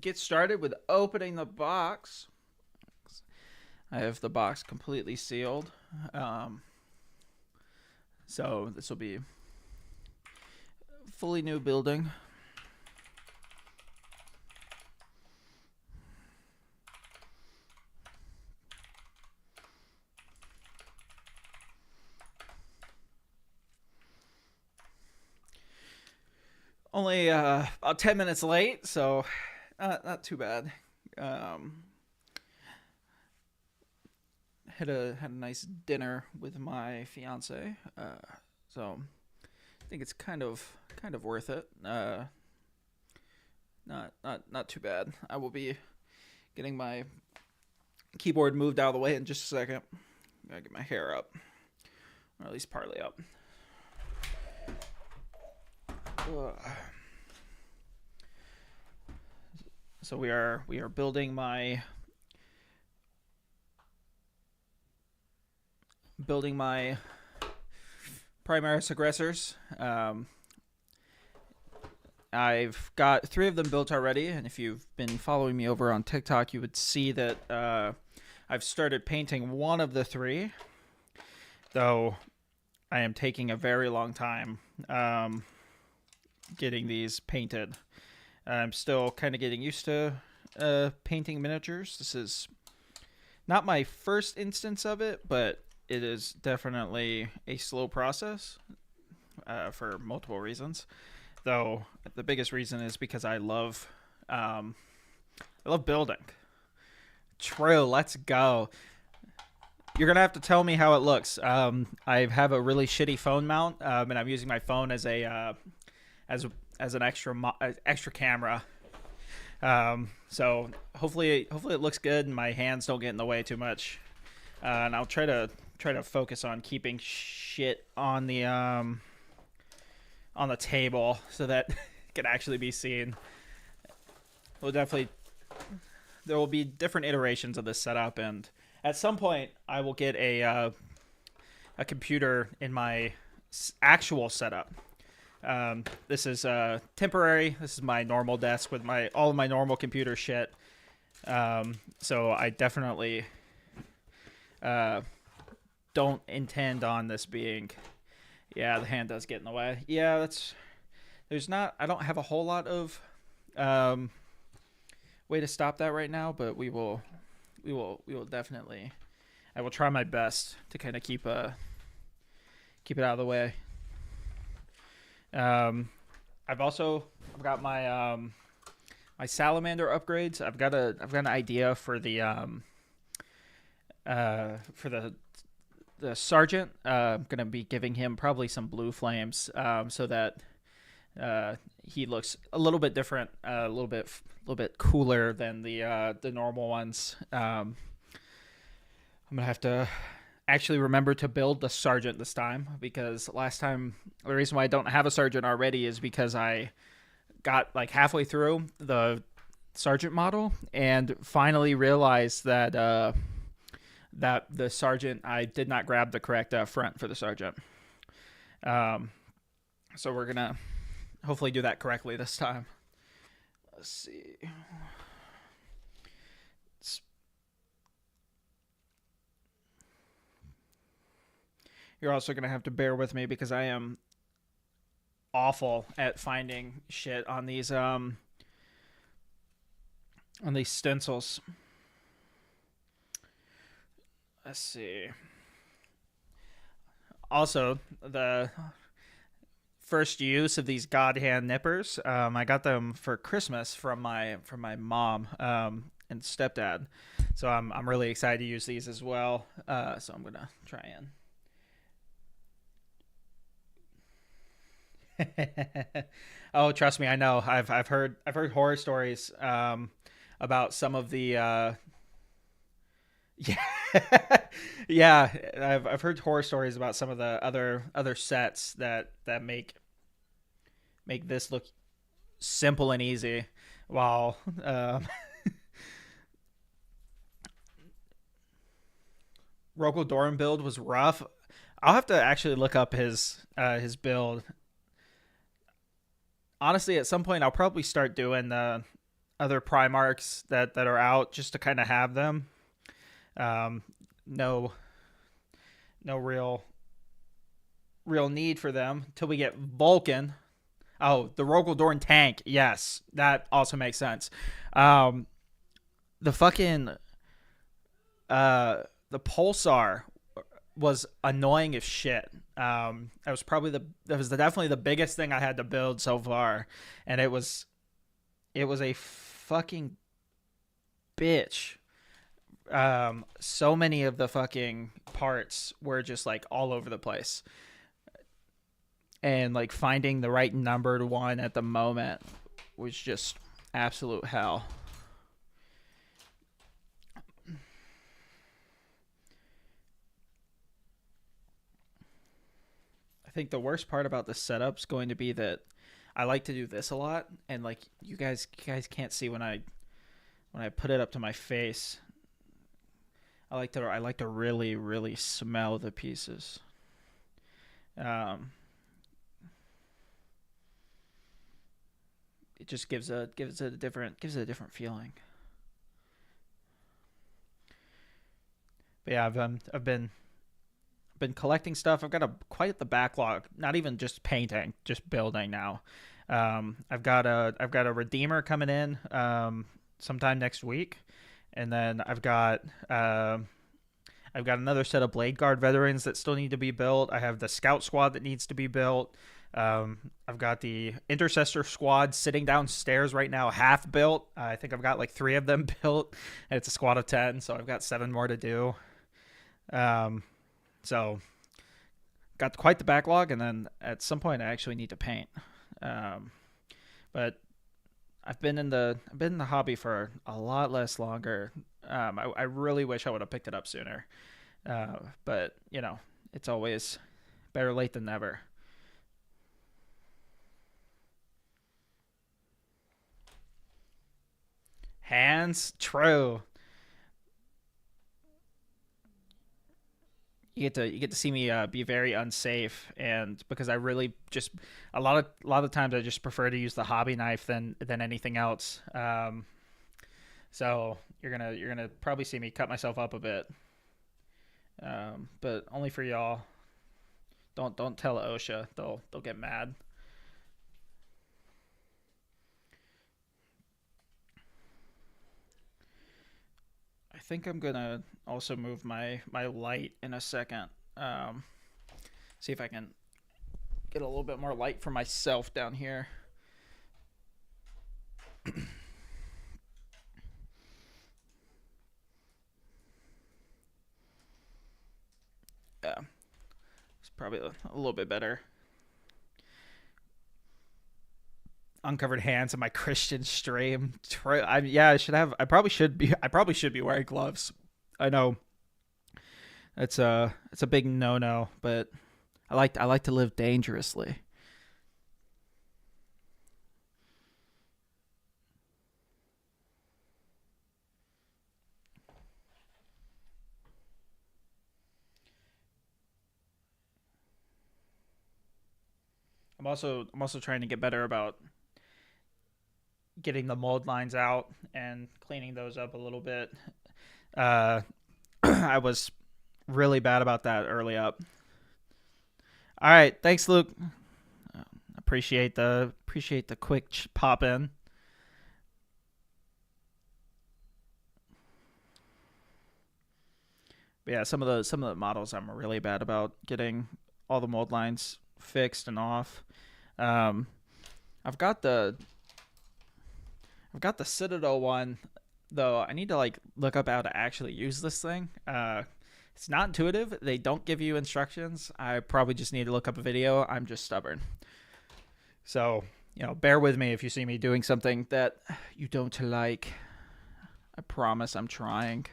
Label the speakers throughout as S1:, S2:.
S1: get started with opening the box. I have the box completely sealed. Um, so this will be fully new building. Only about 10 minutes late, so not too bad. Um, had a nice dinner with my fiance, so I think it's kind of worth it. Not too bad. I will be getting my keyboard moved out of the way in just a second. Gotta get my hair up, or at least partly up. So we are building my Primaris Aggressors. I've got 3 of them built already, and if you've been following me over on TikTok, you would see that I've started painting one of the 3, though I am taking a very long time getting these painted. I'm still kind of getting used to painting miniatures. This is not my first instance of it, but it is definitely a slow process for multiple reasons. Though the biggest reason is because I love building. True, let's go. You're gonna have to tell me how it looks. I have a really shitty phone mount, and I'm using my phone as a as an extra camera. So hopefully it looks good and my hands don't get in the way too much. And I'll try to focus on keeping shit on the table so that it can actually be seen. There will be different iterations of this setup, and at some point I will get a computer in my actual setup. This is temporary. This is my normal desk with all of my normal computer shit. So I definitely don't intend on this being. Yeah, the hand does get in the way. Yeah, I don't have a whole lot of way to stop that right now, but we will definitely. I will try my best to kind of keep it out of the way. I've got my my Salamander upgrades. I've got an idea for the sergeant. I'm gonna be giving him probably some blue flames, so that he looks a little bit different, a little bit cooler than the normal ones. I'm gonna have to actually remember to build the sergeant this time, because last time the reason why I don't have a sergeant already is because I got like halfway through the sergeant model and finally realized that that the sergeant, I did not grab the correct front for the sergeant. So we're gonna hopefully do that correctly this time. Let's see. You're also going to have to bear with me because I am awful at finding shit on these stencils. Let's see. Also, the first use of these God hand nippers, I got them for Christmas from my mom and stepdad. So I'm really excited to use these as well. So I'm going to try and oh, trust me, I know. I've heard horror stories about some of the yeah yeah. I've heard horror stories about some of the other sets that make this look simple and easy, while Rocco Doran build was rough. I'll have to actually look up his build. Honestly, at some point I'll probably start doing other Primarchs that are out just to kind of have them. Um, no no real need for them until we get Vulcan. Oh, the Rogaldorn tank. Yes, that also makes sense. Um, the fucking the Pulsar was annoying as shit. That was definitely the biggest thing I had to build so far, and it was a fucking bitch. So many of the fucking parts were just like all over the place, and like finding the right numbered one at the moment was just absolute hell. I think the worst part about the setup's going to be that I like to do this a lot, and like you guys can't see when I put it up to my face. I like to really smell the pieces. Um, it just gives it a different feeling. But yeah, I've been collecting stuff. I've got a quite the backlog. Not even just painting, just building now. I've got a Redeemer coming in sometime next week, and then I've got another set of Blade Guard veterans that still need to be built. I have the Scout Squad that needs to be built. I've got the Intercessor Squad sitting downstairs right now, half built. I think I've got like 3 of them built, and it's a squad of 10, so I've got 7 more to do. Um, so got quite the backlog, and then at some point I actually need to paint. Um, but I've been in the hobby for a lot less longer. I really wish I would have picked it up sooner. But you know, it's always better late than never. Hands, true. You get to see me be very unsafe, and because I really just a lot of times I just prefer to use the hobby knife than anything else. So you're gonna probably see me cut myself up a bit, but only for y'all. Don't tell OSHA; they'll get mad. I think I'm gonna also move my light in a second. Um, See if I can get a little bit more light for myself down here. Yeah, it's probably a little bit better. Uncovered hands in my Christian stream. Yeah, I should have. I probably should be. I probably should be wearing gloves. I know it's a big no no, but I like to live dangerously. I'm also trying to get better about getting the mold lines out and cleaning those up a little bit. Uh, I was really bad about that early up. All right, thanks, Luke. Appreciate the quick pop in. But yeah, some of the models I'm really bad about getting all the mold lines fixed and off. Um, I've got the Citadel one though. I need to like look up how to actually use this thing. It's not intuitive. They don't give you instructions. I probably just need to look up a video. I'm just stubborn. So, you know, bear with me if you see me doing something that you don't like. I promise I'm trying.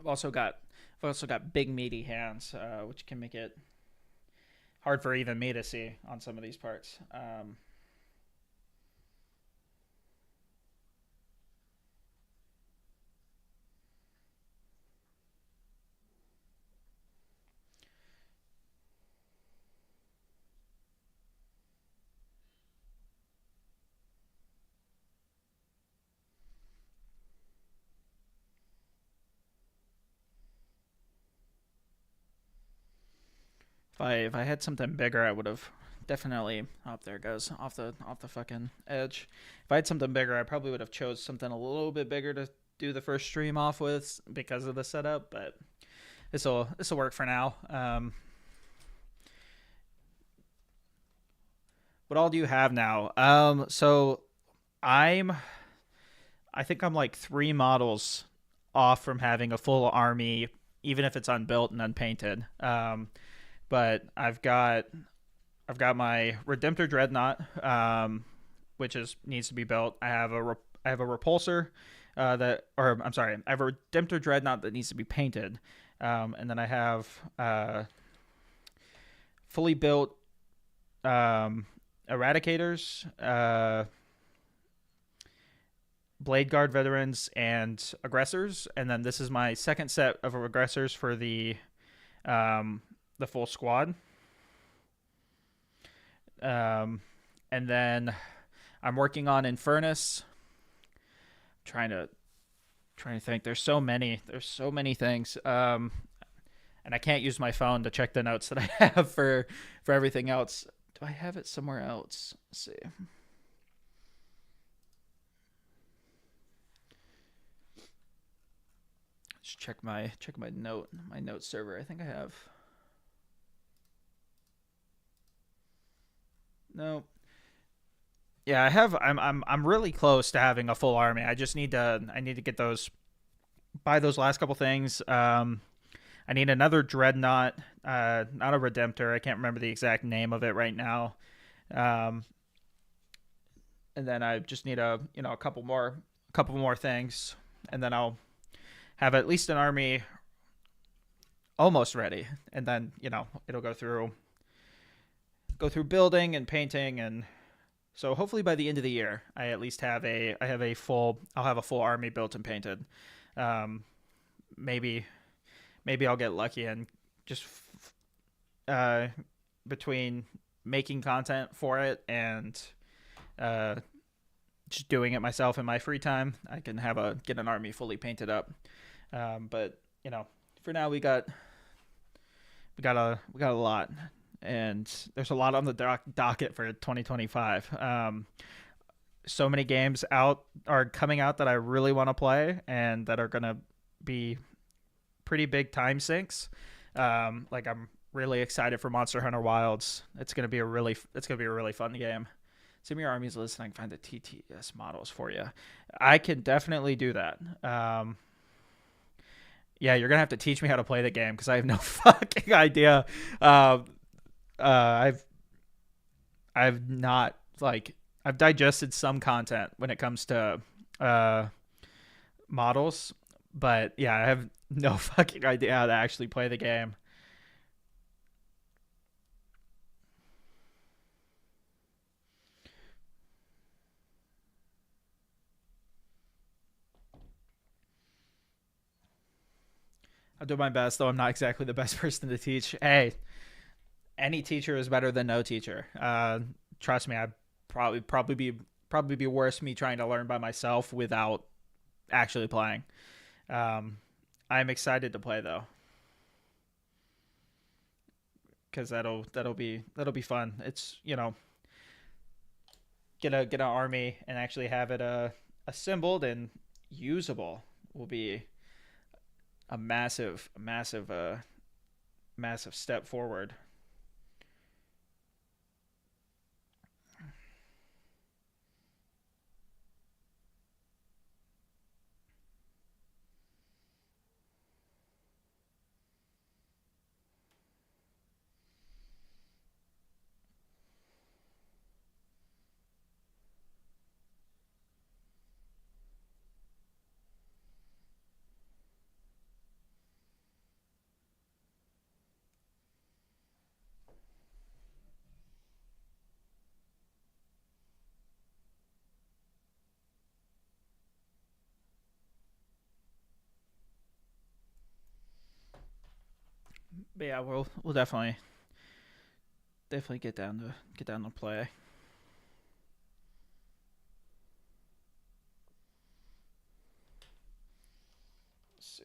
S1: I've also got big meaty hands, which can make it hard for even me to see on some of these parts. If I had something bigger, I would have definitely. Oh, there it goes off the fucking edge. If I had something bigger, I probably would have chose something a little bit bigger to do the first stream off with because of the setup. But this will work for now. What all do you have now? So I'm I think I'm like 3 models off from having a full army, even if it's unbuilt and unpainted. But I've got my Redemptor Dreadnought, which needs to be built. I have a repulsor or I'm sorry, I have a Redemptor Dreadnought that needs to be painted, and then I have fully built Eradicators, Blade Guard veterans, and aggressors, and then this is my second set of aggressors for the full squad. And then I'm working on Infernus. Trying to think. There's so many things. And I can't use my phone to check the notes that I have for everything else. Do I have it somewhere else? Let's see. Just check my note server. I think I have. No. Yeah, I have. I'm really close to having a full army. I need to get those, buy those last couple things. I need another dreadnought, not a redemptor. I can't remember the exact name of it right now. And then I just need a couple more things, and then I'll have at least an army almost ready. And then it'll go through building and painting, and so hopefully by the end of the year I at least have a full army built and painted. Maybe I'll get lucky and just between making content for it and just doing it myself in my free time, I can get an army fully painted up. But for now we got a lot, and there's a lot on the docket for 2025. So many games are coming out that I really want to play and that are gonna be pretty big time sinks. Like I'm really excited for Monster Hunter Wilds. It's gonna be a really fun game. Send me your armies list and I can find the TTS models for you. I can definitely do that. Yeah, you're gonna have to teach me how to play the game because I have no fucking idea. I've not I've digested some content when it comes to models, but yeah, I have no fucking idea how to actually play the game. I'll do my best, though I'm not exactly the best person to teach. Hey, any teacher is better than no teacher. Trust me, I'd probably be worse me trying to learn by myself without actually playing. I'm excited to play though, because that'll be fun. It's get an army and actually have it assembled and usable will be a massive step forward. But yeah, we'll definitely get down to play. Let's see.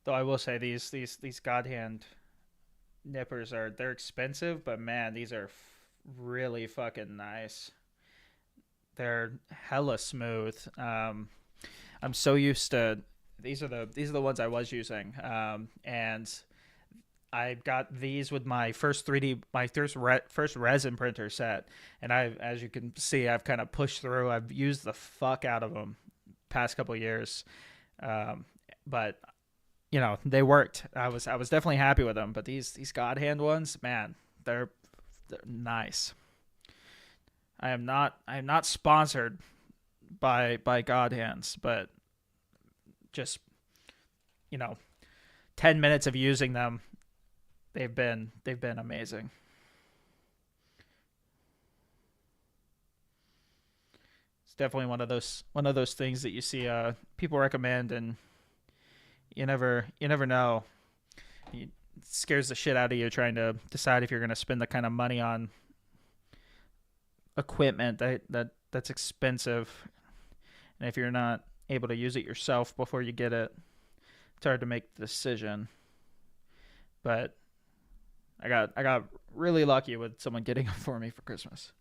S1: Though I will say these God Hand nippers they're expensive, but man, these are really fucking nice. They're hella smooth. I'm so used to these are the ones I was using, and I got these with my first 3D my first resin printer set, and I as you can see I've kind of pushed through. I've used the fuck out of them past couple years, um, but you know they worked. I was definitely happy with them. But these God Hand ones, man, they're nice. I am not sponsored by God Hands, but just you know 10 minutes of using them, they've been amazing. It's definitely one of those things that you see people recommend, and you never know. It scares the shit out of you trying to decide if you're going to spend the kind of money on equipment that's expensive, and if you're not able to use it yourself before you get it, it's hard to make the decision. But I got really lucky with someone getting them for me for Christmas.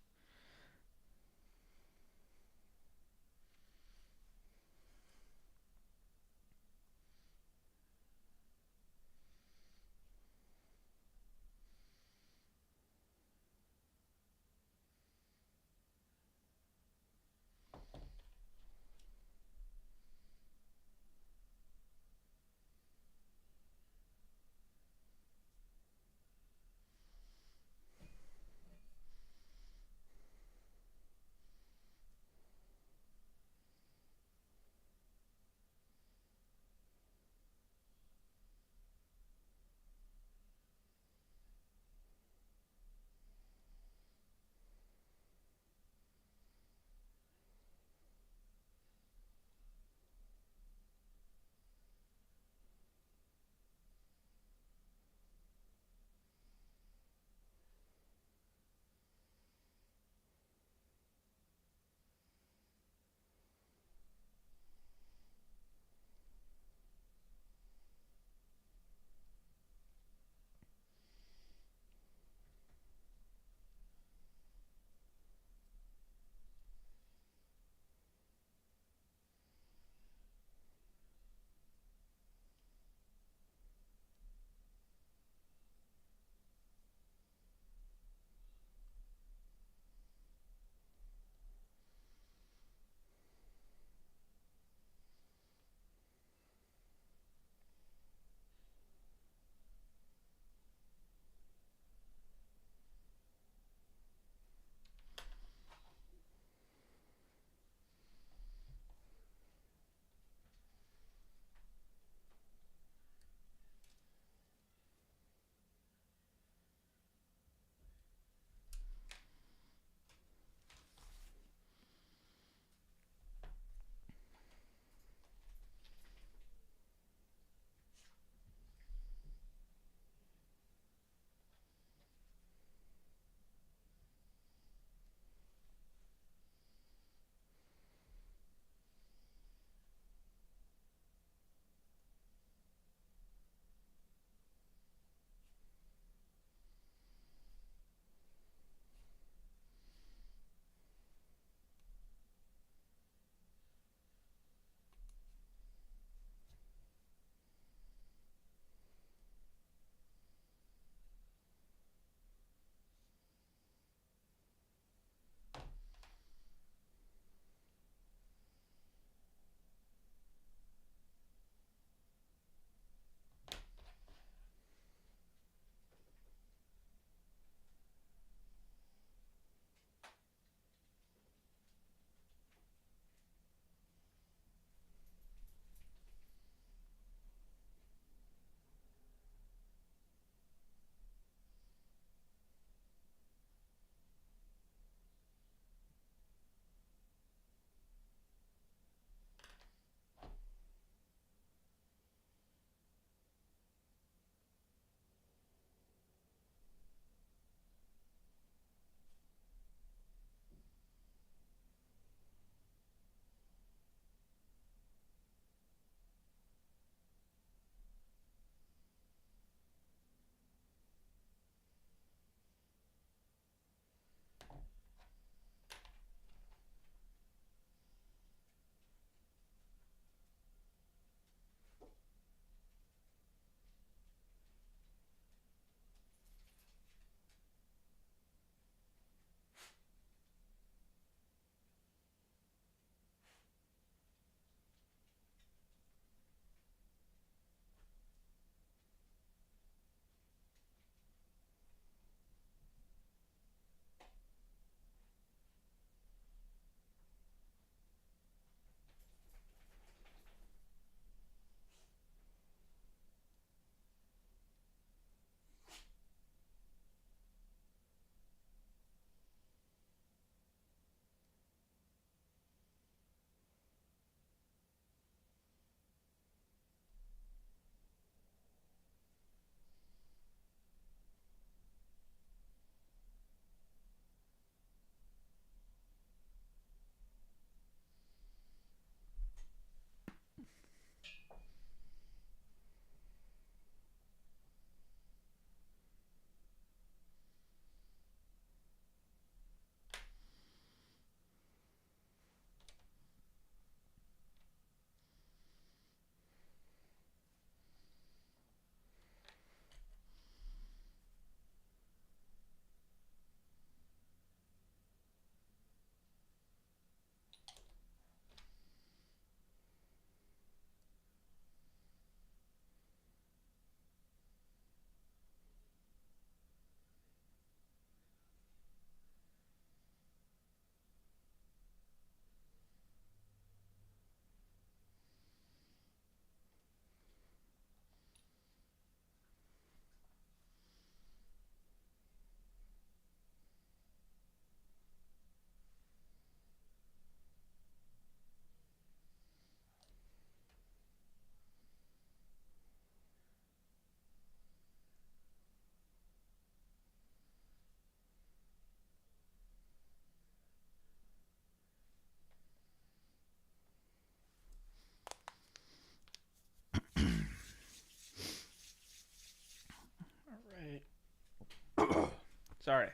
S1: Sorry.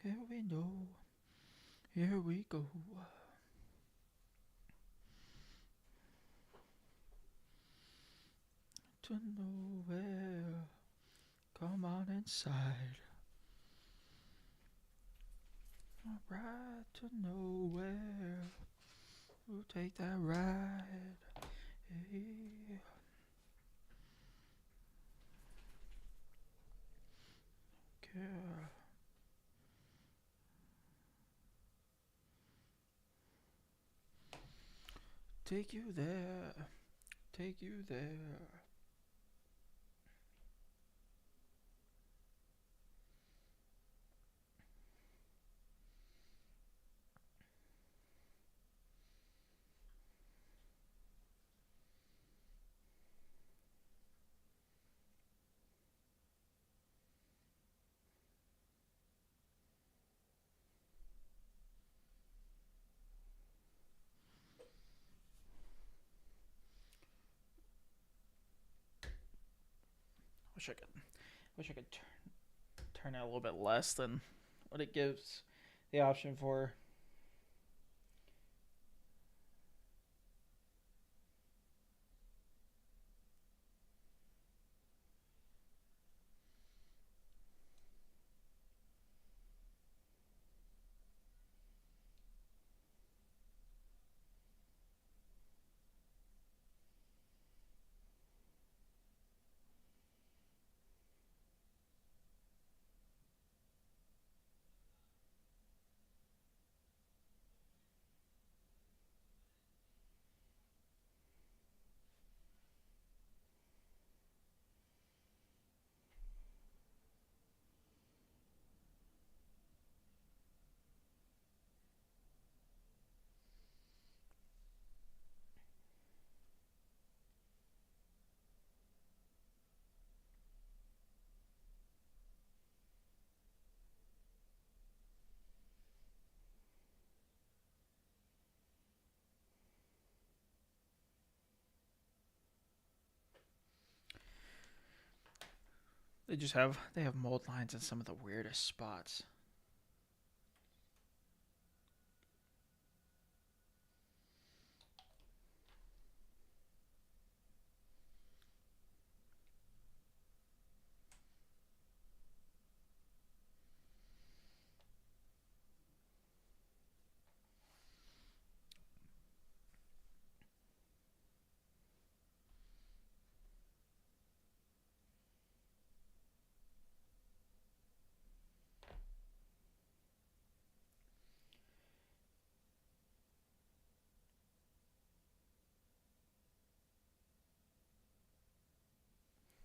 S1: Here we go. Here we go. To nowhere. Come on inside. Right to nowhere. We'll take that ride. Hey. Care. Take you there. Take you there. Wish I could turn it a little bit less than what it gives the option for. They have mold lines in some of the weirdest spots.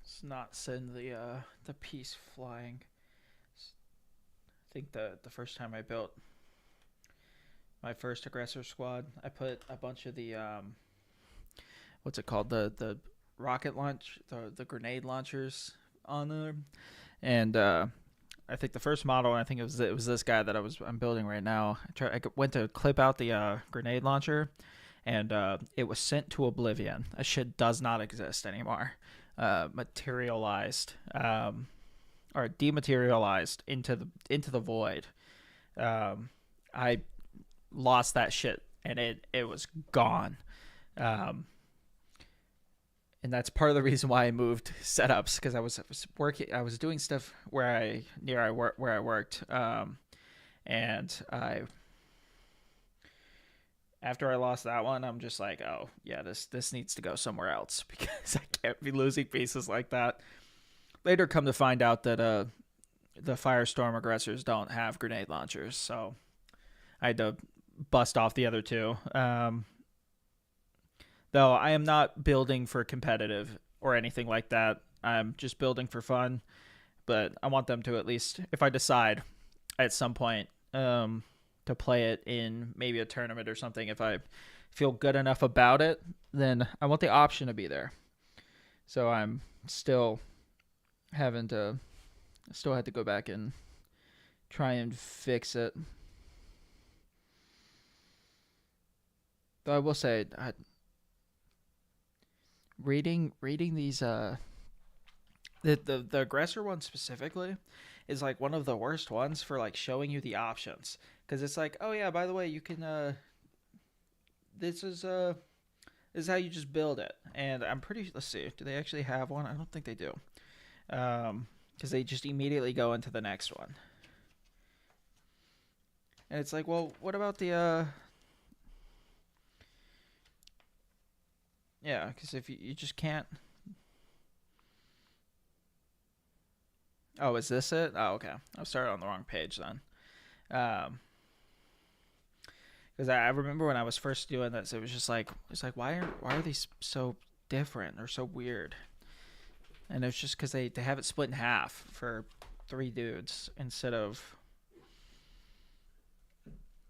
S1: Let's not send the piece flying. I think the first time I built my first aggressor squad, I put a bunch of the what's it called, the rocket launch, the grenade launchers on there, and I think the first model, I think it was this guy that I'm building right now. I went to clip out the grenade launcher, and it was sent to oblivion. That shit does not exist anymore. Materialized or dematerialized into the void. I lost that shit, and it was gone. And that's part of the reason why I moved setups, because I was doing stuff where I worked, and after I lost that one, I'm just like, oh yeah, this needs to go somewhere else, because I can't be losing pieces like that. Later, come to find out that the Firestorm aggressors don't have grenade launchers, so I had to bust off the other two. Though I am not building for competitive or anything like that. I'm just building for fun. But I want them to, at least, if I decide at some point to play it in maybe a tournament or something. If I feel good enough about it, then I want the option to be there. So I'm still having to, still had to go back and try and fix it. Though I will say, reading these the aggressor one specifically is like one of the worst ones for like showing you the options, because it's like, oh yeah, by the way, you can this is how you just build it. And I'm pretty, let's see, do they actually have one? I don't think they do, because they just immediately go into the next one. And it's like, well, what about the yeah, because if you just can't. Oh, is this it? Oh, okay. I started on the wrong page then. Because I remember when I was first doing this, it was just like, why are these so different or so weird? And it's just because they have it split in half for 3 dudes instead of,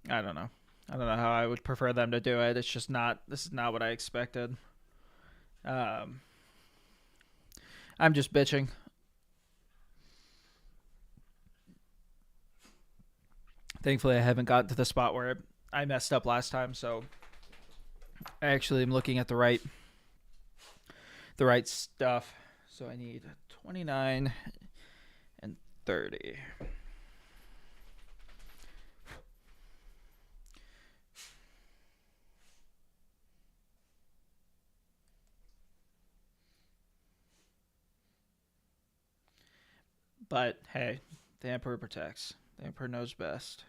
S1: I don't know how I would prefer them to do it. It's just not, this is not what I expected. I'm just bitching. Thankfully, I haven't gotten to the spot where I messed up last time, so I actually am looking at the right stuff. So I need 29 and 30. But hey, the Emperor protects. The Emperor knows best.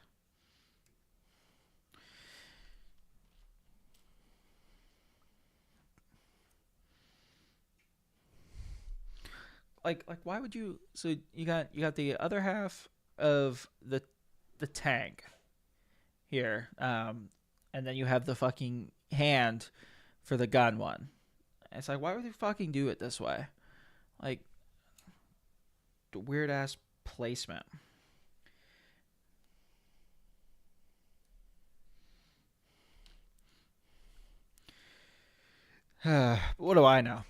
S1: Like why would you? So you got the other half of the tank here, and then you have the fucking hand for the gun one. It's like, why would they fucking do it this way? Like, weird ass placement. What do I know?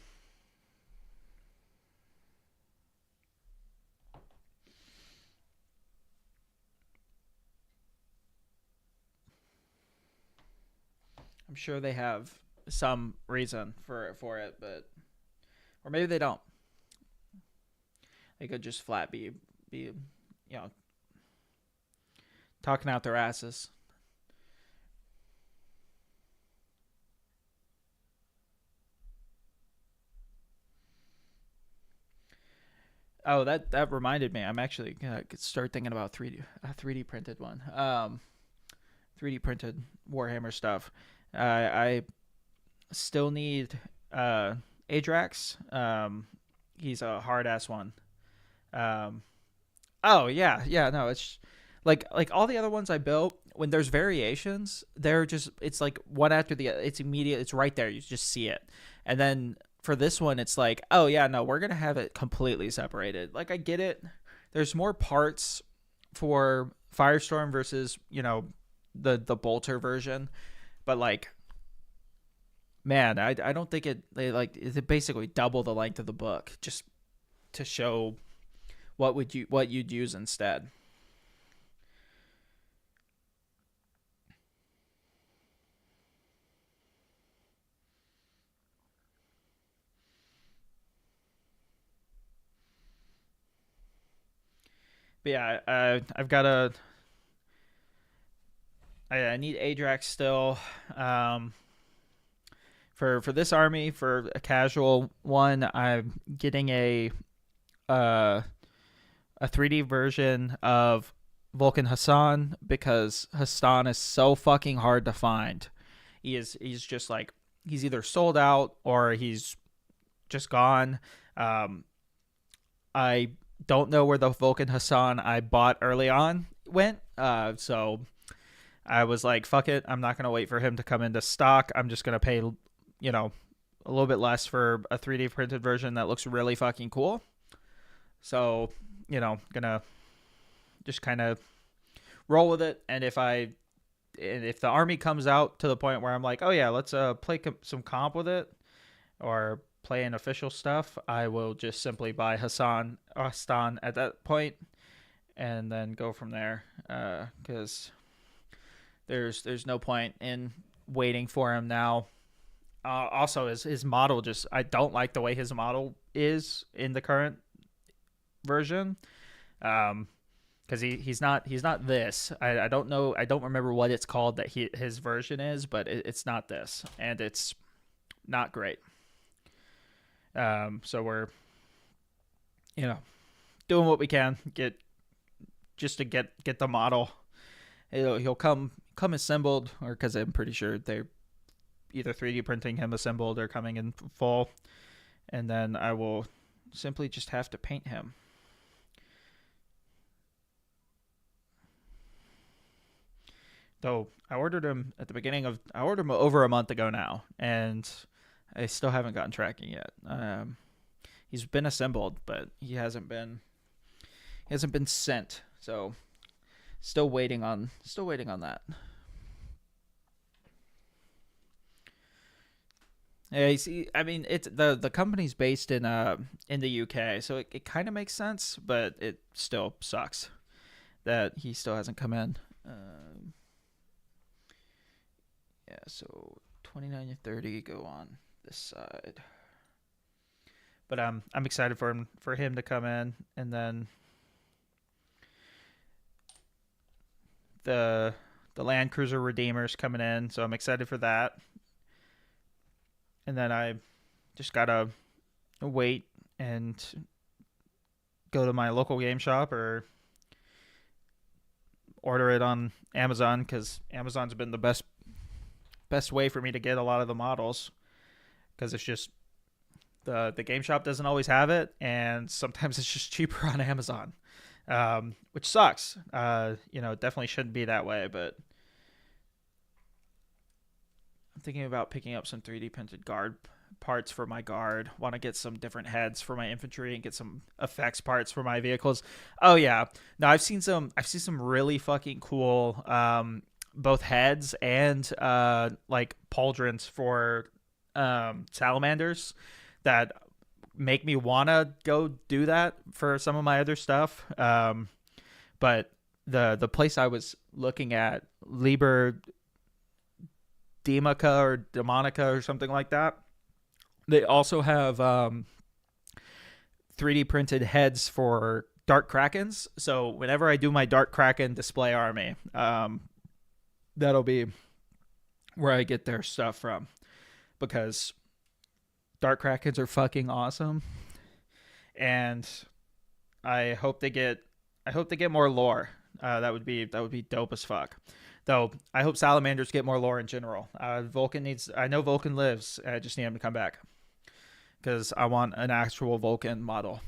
S1: I'm sure they have some reason for it, but or maybe they don't. They could just flat be talking out their asses. Oh, that reminded me. I'm actually gonna start thinking about 3D printed one. 3D printed Warhammer stuff. I still need Adrax. He's a hard ass one. Oh yeah, no, it's like all the other ones I built. When there's variations, they're just, it's like one after the other. It's immediate. It's right there. You just see it. And then for this one, it's like, oh yeah, no, we're gonna have it completely separated. Like, I get it. There's more parts for Firestorm versus the Bolter version, but like, man, I don't think it basically double the length of the book just to show what you'd use instead. But yeah, I've got I need Adrax still. For this army, for a casual one, I'm getting a 3D version of Vulcan Hassan, because Hassan is so fucking hard to find. He's just like, he's either sold out or he's just gone. I don't know where the Vulcan Hassan I bought early on went. So I was like, fuck it. I'm not going to wait for him to come into stock. I'm just going to pay, a little bit less for a 3D printed version that looks really fucking cool. So, gonna just kind of roll with it. And if the army comes out to the point where I'm like, oh yeah, let's play some comp with it or play in official stuff, I will just simply buy Hassan at that point and then go from there. Because there's no point in waiting for him now. Also, his model I don't like the way his model is in the current version. Because he's not this. I don't know. I don't remember what it's called that his version is, but it's not this, and it's not great. So we're, doing what we can get the model. He'll come assembled, or because I'm pretty sure they're either 3D printing him assembled or coming in full, and then I will simply just have to paint him. Though I ordered him over a month ago now, and I still haven't gotten tracking yet. He's been assembled, but he hasn't been sent. So still waiting on that. Yeah, you see, I mean, it's the company's based in the UK, so it kind of makes sense, but it still sucks that he still hasn't come in. Yeah, so 29 and 30 go on this side. But I'm excited for him to come in, and then the Land Cruiser Redeemer's coming in, so I'm excited for that. And then I just gotta wait and go to my local game shop or order it on Amazon, because Amazon's been the best way for me to get a lot of the models, because it's just the game shop doesn't always have it, and sometimes it's just cheaper on Amazon, which sucks. It definitely shouldn't be that way, but I'm thinking about picking up some 3D printed guard parts for my guard. Want to get some different heads for my infantry and get some effects parts for my vehicles. Oh yeah, no, I've seen some really fucking cool both heads and like pauldrons for salamanders that make me want to go do that for some of my other stuff. But the place I was looking at, Liber Demica or Demonica or something like that, they also have 3D printed heads for Dark Krakens. So whenever I do my Dark Kraken display army, that'll be where I get their stuff from, because Dark Krakens are fucking awesome, and I hope they get more lore. That would be dope as fuck. Though I hope salamanders get more lore in general. I know Vulcan lives. I just need him to come back, because I want an actual Vulcan model.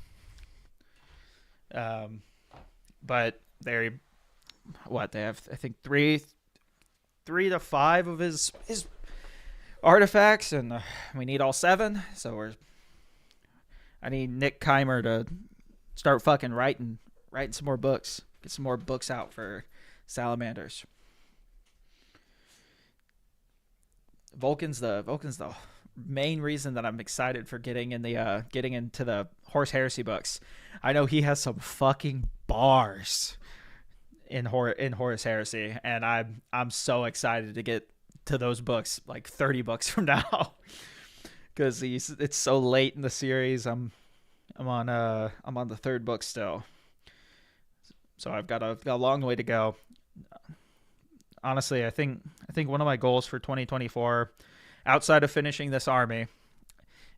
S1: But they have, I think, 3 to 5 of his artifacts, and we need all 7. So I need Nick Keimer to start fucking writing some more books. Get some more books out for salamanders. Vulcan's the main reason that I'm excited for getting into the Horus Heresy books. I know he has some fucking bars in Horus Heresy, and I'm so excited to get to those books like 30 books from now, because it's so late in the series. I'm on the 3rd book still, so I've got a long way to go. Honestly, I think one of my goals for 2024, outside of finishing this army,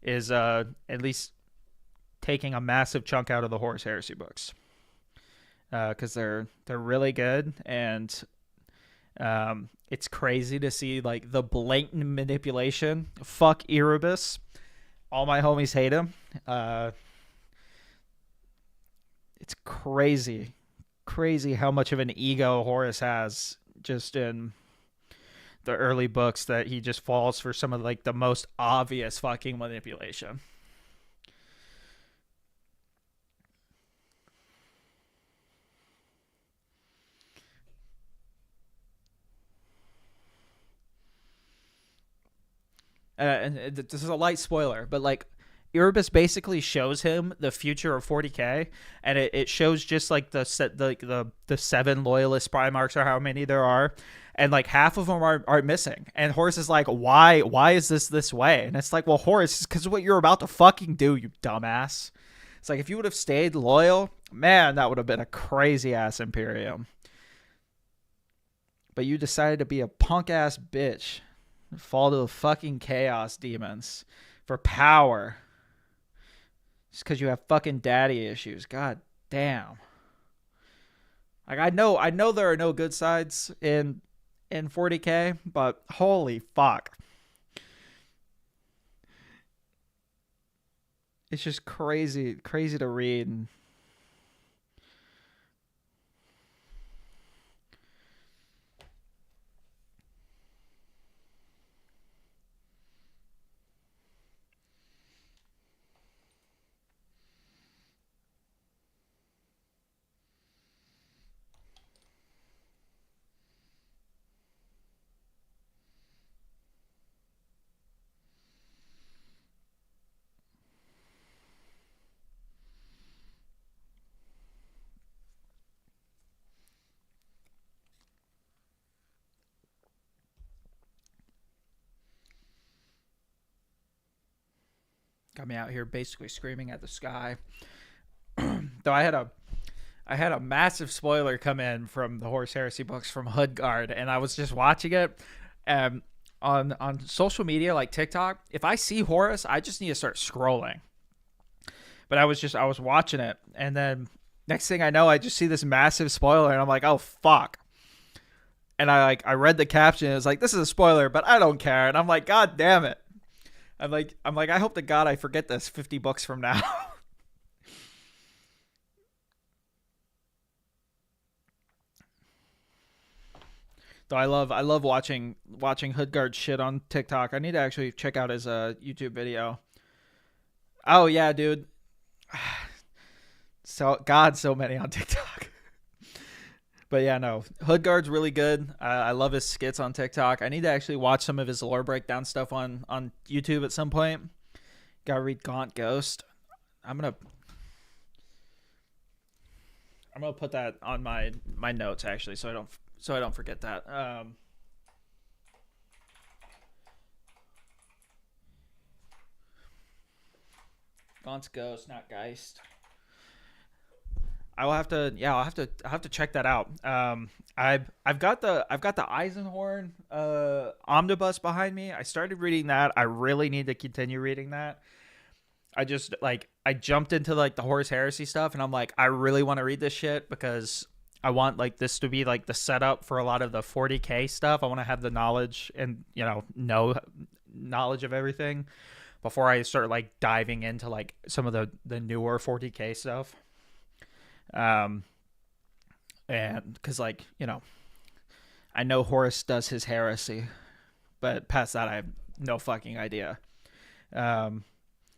S1: is at least taking a massive chunk out of the Horus Heresy books, because they're really good, and it's crazy to see like the blatant manipulation. Fuck Erebus. All my homies hate him. It's crazy how much of an ego Horus has just in the early books, that he just falls for some of like the most obvious fucking manipulation. and this is a light spoiler, but like Erebus basically shows him the future of 40k, and it shows just like the 7 loyalist Primarchs or how many there are, and like half of them are missing. And Horus is like, why is this way? And it's like, well, Horus, it's because of what you're about to fucking do, you dumbass. It's like, if you would have stayed loyal, man, that would have been a crazy ass Imperium. But you decided to be a punk ass bitch, fall to the fucking chaos demons for power. Just because you have fucking daddy issues. God damn. Like, I know there are no good sides in 40k, but holy fuck. It's just crazy to read. Got me out here basically screaming at the sky. Though I had a massive spoiler come in from the Horus Heresy books from Hoodguard, and I was just watching it on social media like TikTok. If I see Horus, I just need to start scrolling. But I was watching it, and then next thing I know, I just see this massive spoiler, and I'm like, oh fuck. And I read the caption, and it was like, this is a spoiler, but I don't care. And I'm like, God damn it. I'm like, I hope to God I forget this 50 books from now. Though I love watching Hoodguard shit on TikTok. I need to actually check out his YouTube video. Oh yeah, dude. So many on TikTok. But yeah, no, Hoodguard's really good. I love his skits on TikTok. I need to actually watch some of his lore breakdown stuff on YouTube at some point. Gotta read Gaunt Ghost. I'm gonna put that on my notes actually, so I don't forget that. Gaunt's Ghost, not Geist. I'll have to check that out. I've got the Eisenhorn omnibus behind me. I started reading that. I really need to continue reading that. I jumped into like the Horus Heresy stuff, and I'm like, I really want to read this shit because I want like this to be like the setup for a lot of the 40k stuff. I want to have the knowledge and know knowledge of everything before I start like diving into like some of the newer 40k stuff. And because like I know Horus does his heresy, but past that I have no fucking idea. And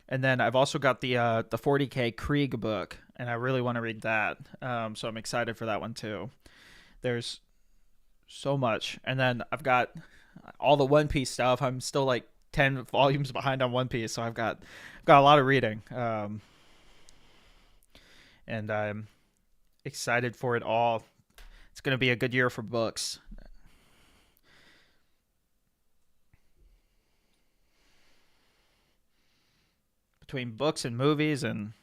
S1: then I've also got the 40k Krieg book, and I really want to read that. So I'm excited for that one too. There's so much, and then I've got all the One Piece stuff. I'm still like 10 volumes behind on One Piece, so I've got a lot of reading. And I'm excited for it all. It's going to be a good year for books. Between books and movies and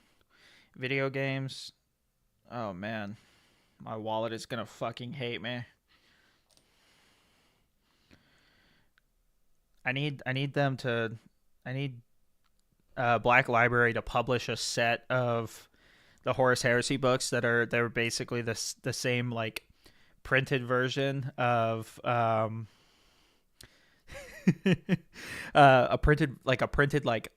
S1: video games, oh man, my wallet is going to fucking hate me. I need Black Library to publish a set of the Horus Heresy books they're basically the same like printed version of a printed like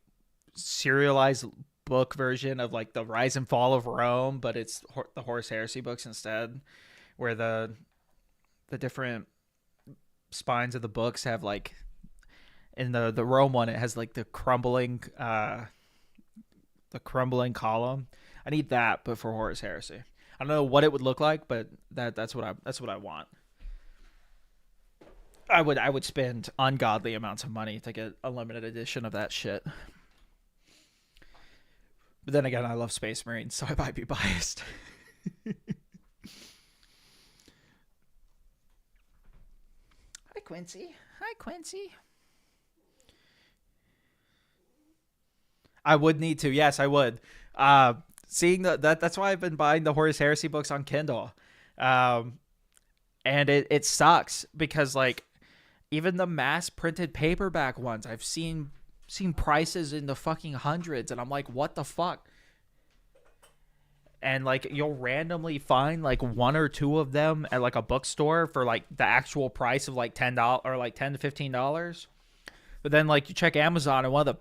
S1: serialized book version of like the Rise and Fall of Rome, but it's the Horus Heresy books instead, where the different spines of the books have like, in the Rome one it has like the crumbling column. I need that, but for Horus Heresy. I don't know what it would look like, but that's what I want. I would spend ungodly amounts of money to get a limited edition of that shit. But then again, I love Space Marines, so I might be biased. Hi, Quincy. Hi, Quincy. I would need to. Yes, I would. Seeing that's why I've been buying the Horus Heresy books on Kindle. Um, and it sucks because like even the mass printed paperback ones, I've seen prices in the fucking hundreds, and I'm like, what the fuck? And like you'll randomly find like one or two of them at like a bookstore for like the actual price of like $10 or like $10 to $15. But then like you check Amazon and one of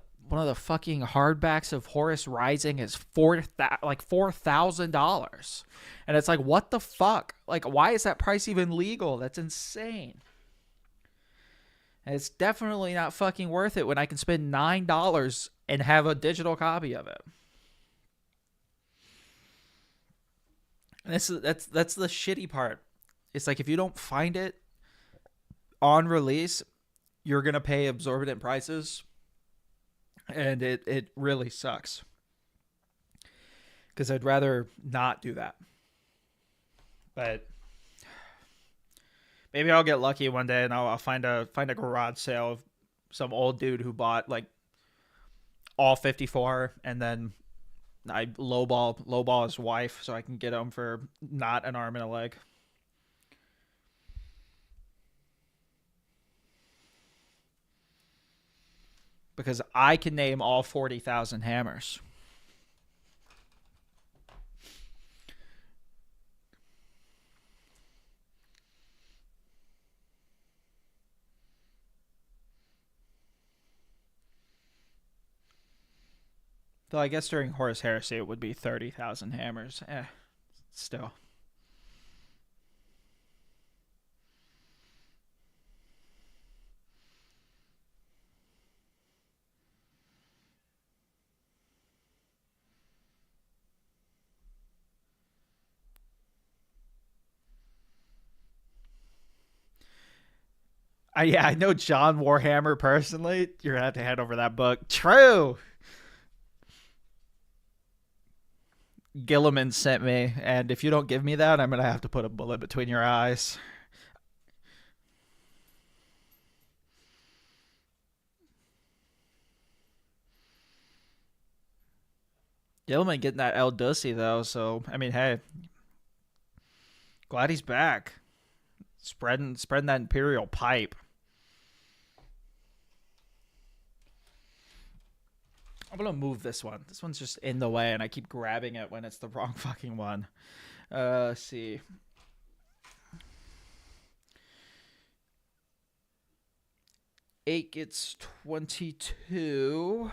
S1: the fucking hardbacks of Horus Rising is $4,000, and it's like what the fuck? Like why is that price even legal? That's insane. And it's definitely not fucking worth it when I can spend $9 and have a digital copy of it. And that's the shitty part. It's like if you don't find it on release, you're gonna pay exorbitant prices, and it really sucks. Because I'd rather not do that. But maybe I'll get lucky one day and I'll find a garage sale of some old dude who bought like all 54, and then I lowball his wife so I can get him for not an arm and a leg. Because I can name all 40,000 hammers. Though I guess during Horus Heresy it would be 30,000 hammers. Still. Yeah, I know John Warhammer personally. You're gonna have to hand over that book. True. Gilliman sent me, and if you don't give me that, I'm gonna have to put a bullet between your eyes. Gilliman getting that El Ducey though, so I mean, hey, glad he's back, spreading that Imperial pipe. I'm gonna move this one. This one's just in the way, and I keep grabbing it when it's the wrong fucking one. Let's see. Eight gets 22.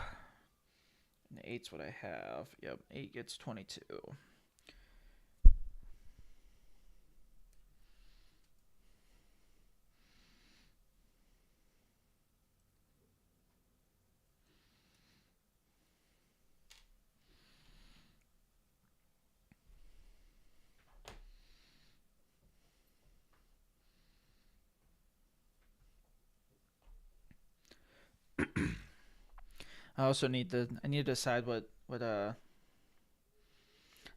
S1: And eight's what I have. Yep, 8 gets 22. I need to decide what I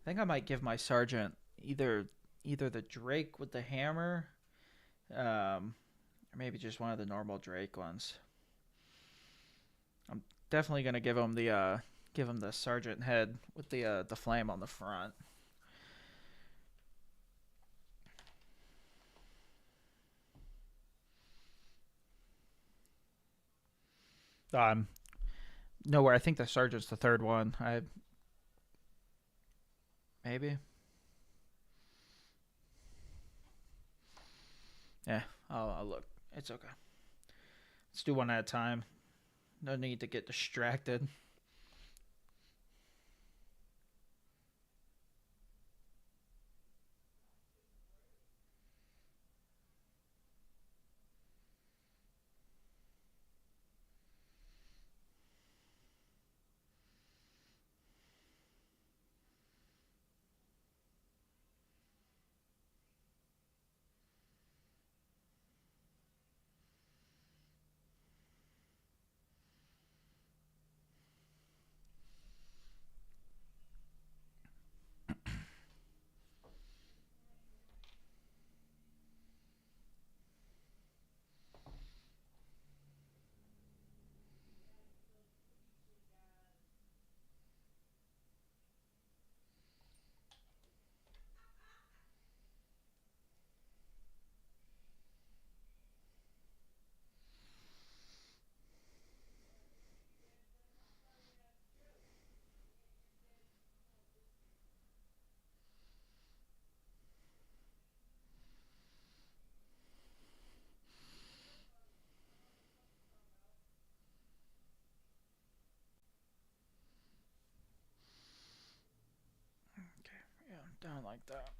S1: think I might give my sergeant either the Drake with the hammer, or maybe just one of the normal Drake ones. I'm definitely gonna give him the sergeant head with the flame on the front. Nowhere. I think the sergeant's the third one. Maybe. Yeah, I'll look. It's okay. Let's do one at a time. No need to get distracted. Don't like that.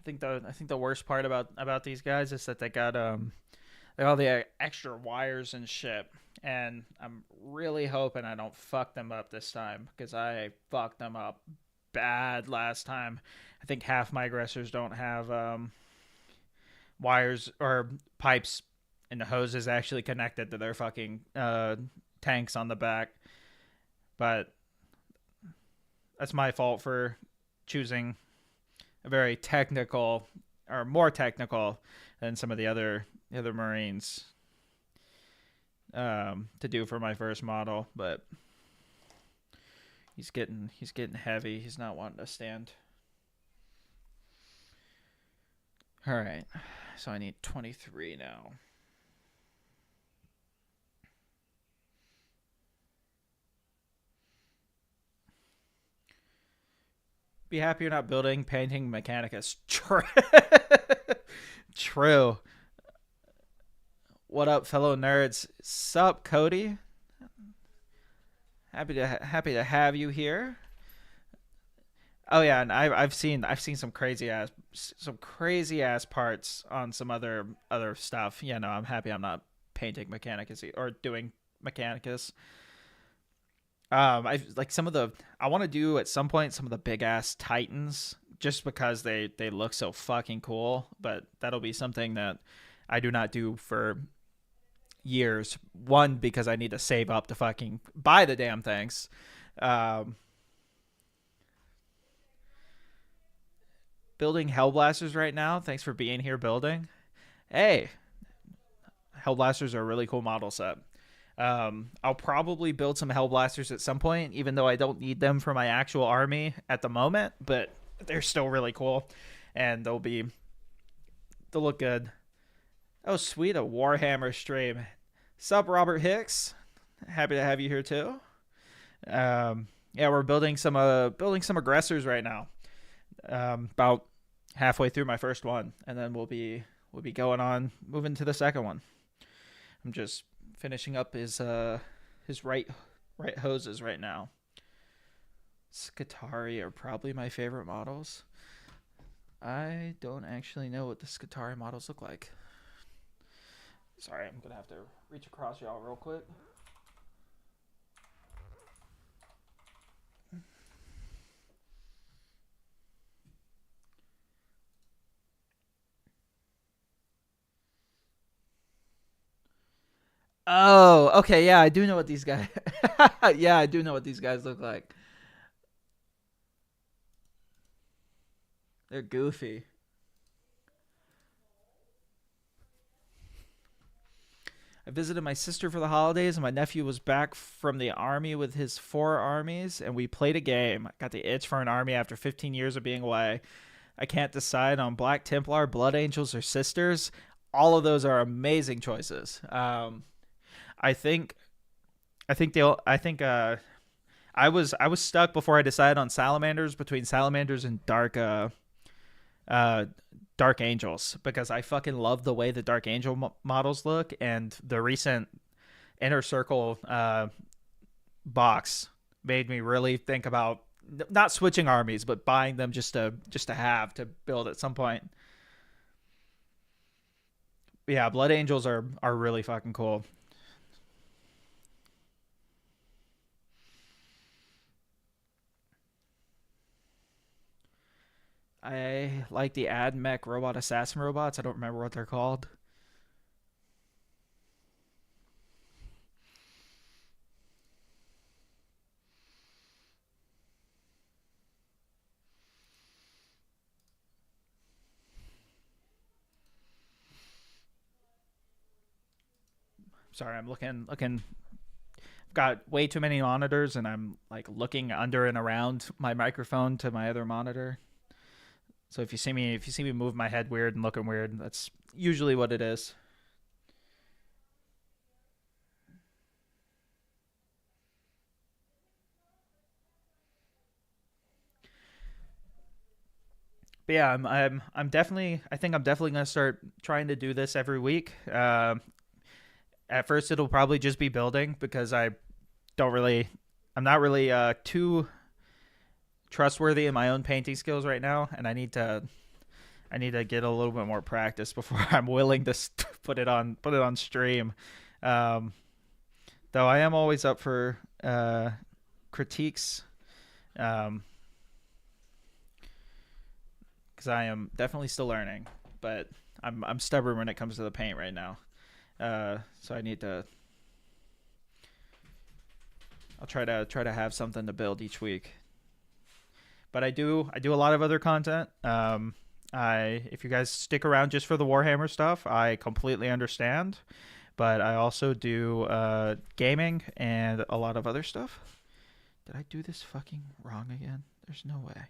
S1: I think the worst part about these guys is that they got all the extra wires and shit. And I'm really hoping I don't fuck them up this time, because I fucked them up bad last time. I think half my aggressors don't have wires or pipes and the hoses actually connected to their fucking tanks on the back. But that's my fault for choosing a very technical, or more technical than some of the other Marines to do for my first model. But he's getting heavy. He's not wanting to stand. All right, so I need 23 now. Be happy you're not building, painting, Mechanicus. True. What up, fellow nerds? Sup, Cody? Happy to have you here. Oh yeah, and I've seen some crazy ass parts on some other stuff. Yeah, no, I'm happy I'm not painting Mechanicus or doing Mechanicus. I like I want to do at some point some of the big ass Titans, just because they look so fucking cool. But that'll be something that I do not do for years. One, because I need to save up to fucking buy the damn things. Building Hellblasters right now. Thanks for being here building. Hey, Hellblasters are a really cool model set. I'll probably build some Hellblasters at some point, even though I don't need them for my actual army at the moment, but they're still really cool, and they'll look good. Oh, sweet, a Warhammer stream. Sup, Robert Hicks? Happy to have you here too. Yeah, we're building some aggressors right now. About halfway through my first one, and then we'll be going on, moving to the second one. I'm just finishing up his right hoses right now. Skitarii are probably my favorite models. I don't actually know what the Skitarii models look like. Sorry, I'm gonna have to reach across y'all real quick. Oh, okay, yeah, I do know what these guys. Yeah, I do know what these guys look like. They're goofy. I visited my sister for the holidays, and my nephew was back from the army with his 4 armies, and we played a game. I got the itch for an army after 15 years of being away. I can't decide on Black Templar, Blood Angels, or Sisters. All of those are amazing choices. I think I was stuck before I decided on Salamanders, between Salamanders and Dark Angels, because I fucking love the way the Dark Angel models look, and the recent Inner Circle box made me really think about not switching armies, but buying them just to have to build at some point. Yeah, Blood Angels are really fucking cool. I like the AdMech robot assassin robots. I don't remember what they're called. Sorry, I'm looking. I've got way too many monitors, and I'm like looking under and around my microphone to my other monitor. So if you see me move my head weird and looking weird, that's usually what it is. But yeah, I'm definitely, I think I'm definitely gonna start trying to do this every week. At first, it'll probably just be building, because I'm not really too trustworthy in my own painting skills right now, and I need to get a little bit more practice before I'm willing to put it on stream. Um, though I am always up for critiques, because I am definitely still learning, but I'm stubborn when it comes to the paint right now. So I need to. I'll try to have something to build each week. But I do a lot of other content. If you guys stick around just for the Warhammer stuff, I completely understand. But I also do gaming and a lot of other stuff. Did I do this fucking wrong again? There's no way.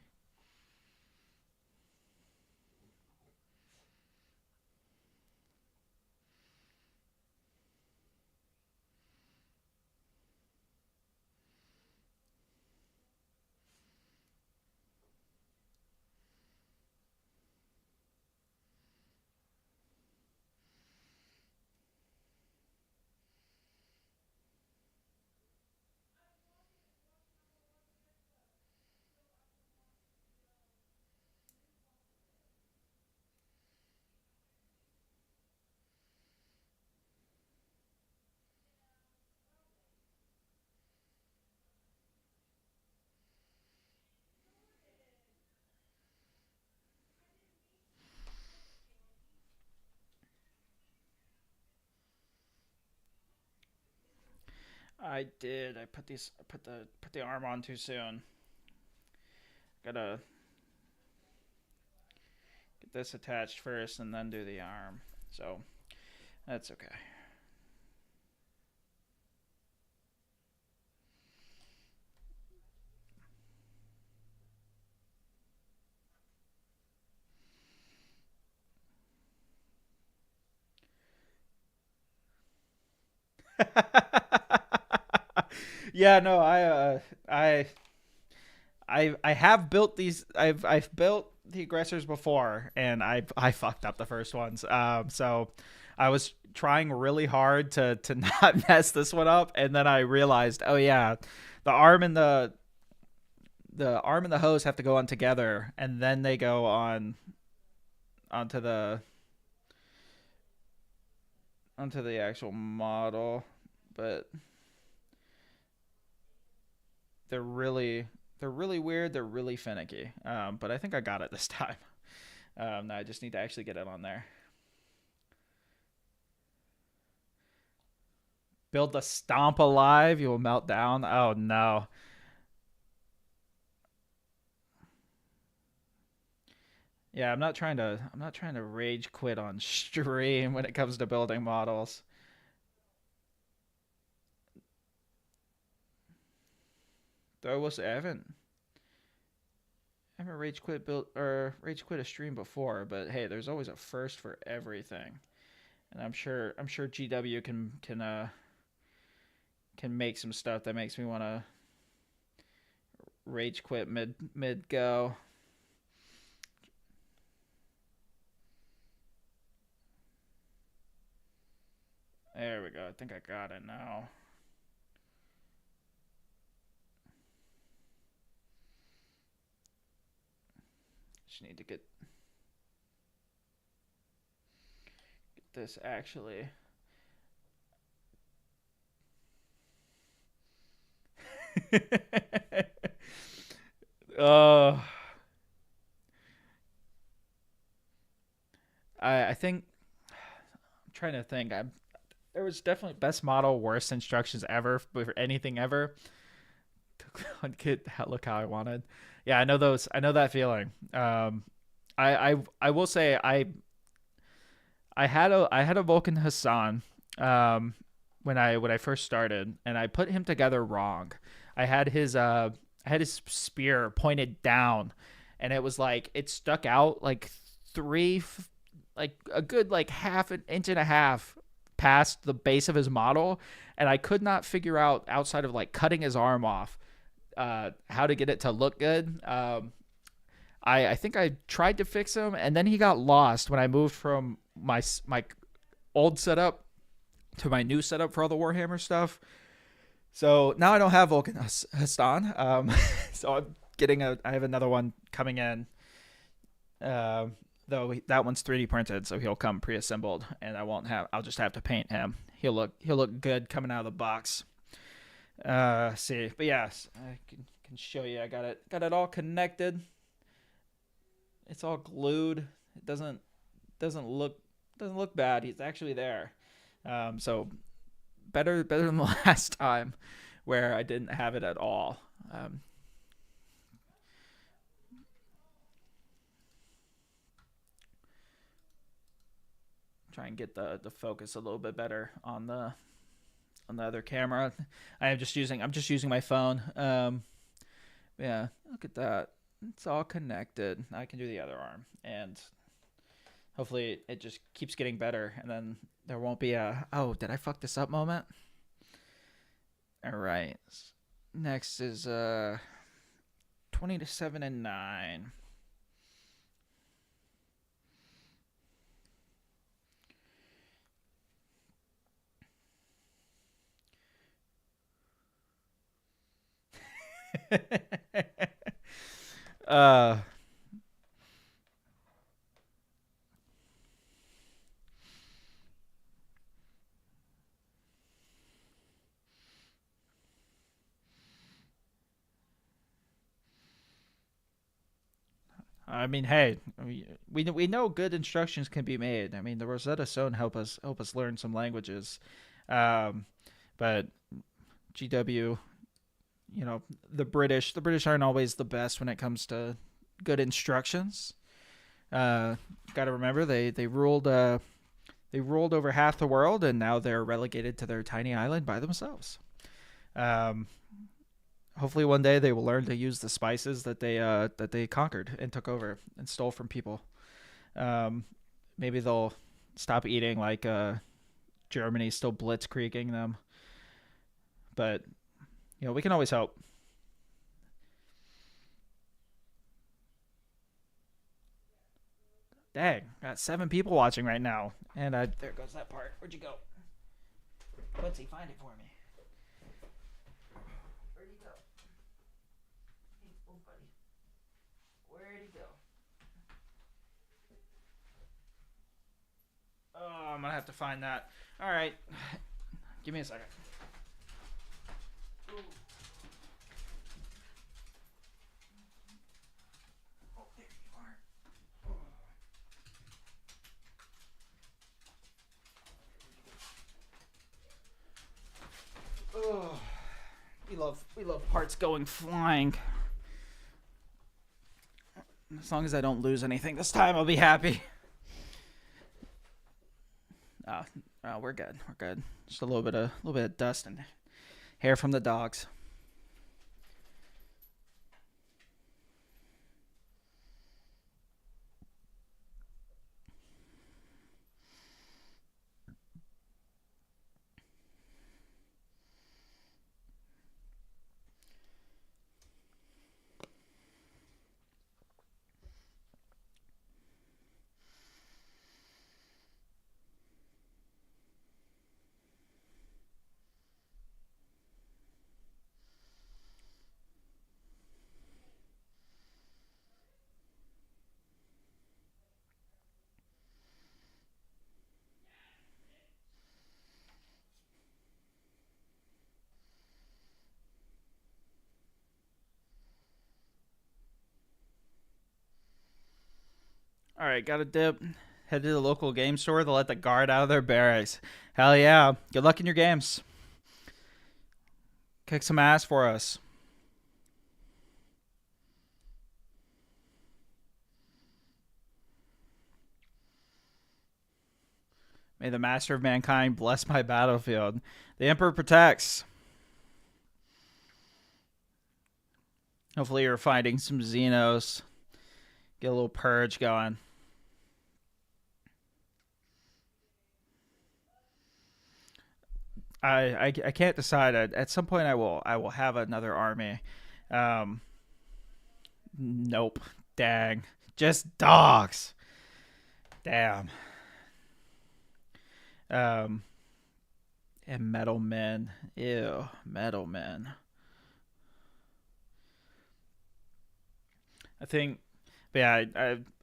S1: I did. I put the arm on too soon. Gotta get this attached first and then do the arm. So that's okay. Yeah, no, I have built these. I've built the aggressors before, and I fucked up the first ones. So I was trying really hard to not mess this one up, and then I realized, oh yeah, the arm and the arm and the hose have to go on together, and then they go on onto the actual model, but they're really weird. They're really finicky. But I think I got it this time. Now I just need to actually get it on there. Build the stomp alive. You will melt down. Oh no. Yeah, I'm not trying to rage quit on stream when it comes to building models. Though I will say I haven't rage quit built or rage quit a stream before, but hey, there's always a first for everything. And I'm sure GW can make some stuff that makes me want to rage quit mid go. There we go. I think I got it now. Just need to get this actually. uh I think I'm trying to think. There was definitely best model, worst instructions ever for anything ever. Get look how I wanted. Yeah, I know those. I know that feeling. I will say I had a Vulcan Hassan when I first started, and I put him together wrong. I had his spear pointed down, and it was like it stuck out like like a good like half an inch and a half past the base of his model, and I could not figure out outside of like cutting his arm off how to get it to look good. I think I tried to fix him, and then he got lost when I moved from my old setup to my new setup for all the Warhammer stuff. So now I don't have Vulcan Hassan. So I have another one coming in. Uh, though that one's 3D printed, so he'll come pre-assembled, and I'll just have to paint him. He'll look good coming out of the box. See, but yes, I can show you. I got it all connected. It's all glued. It doesn't look bad. He's actually there. So better than the last time where I didn't have it at all. Try and get the focus a little bit better on the other camera. I'm just using my phone. Yeah, look at that. It's all connected. I can do the other arm, and hopefully it just keeps getting better, and then there won't be a, oh, did I fuck this up moment? All right. Next is 20 to 7 and 9. uh I mean, hey, we know good instructions can be made. I mean, the Rosetta Stone help us learn some languages, but GW, the British aren't always the best when it comes to good instructions. Got to remember they ruled over half the world, and now they're relegated to their tiny island by themselves. Hopefully one day they will learn to use the spices that they conquered and took over and stole from people. Maybe they'll stop eating like Germany still blitzkrieging them. But we can always hope. Dang, got 7 people watching right now, and there goes that part. Where'd you go? Quincy, find it for me. Where'd he go? Oh, buddy. Where'd he go? Oh, I'm gonna have to find that. All right, give me a second. Ooh. Oh, there you are. Oh, we love parts going flying. As long as I don't lose anything this time, I'll be happy. Oh, we're good. We're good. Just a little bit of dust and hair from the dogs. All right, got a dip. Head to the local game store to let the guard out of their barracks. Hell yeah. Good luck in your games. Kick some ass for us. May the master of mankind bless my battlefield. The Emperor protects. Hopefully you're finding some Xenos. Get a little purge going. I can't decide. At some point, I will have another army. Nope. Dang. Just dogs. Damn. And metal men. Ew. Metal men. I think, but yeah,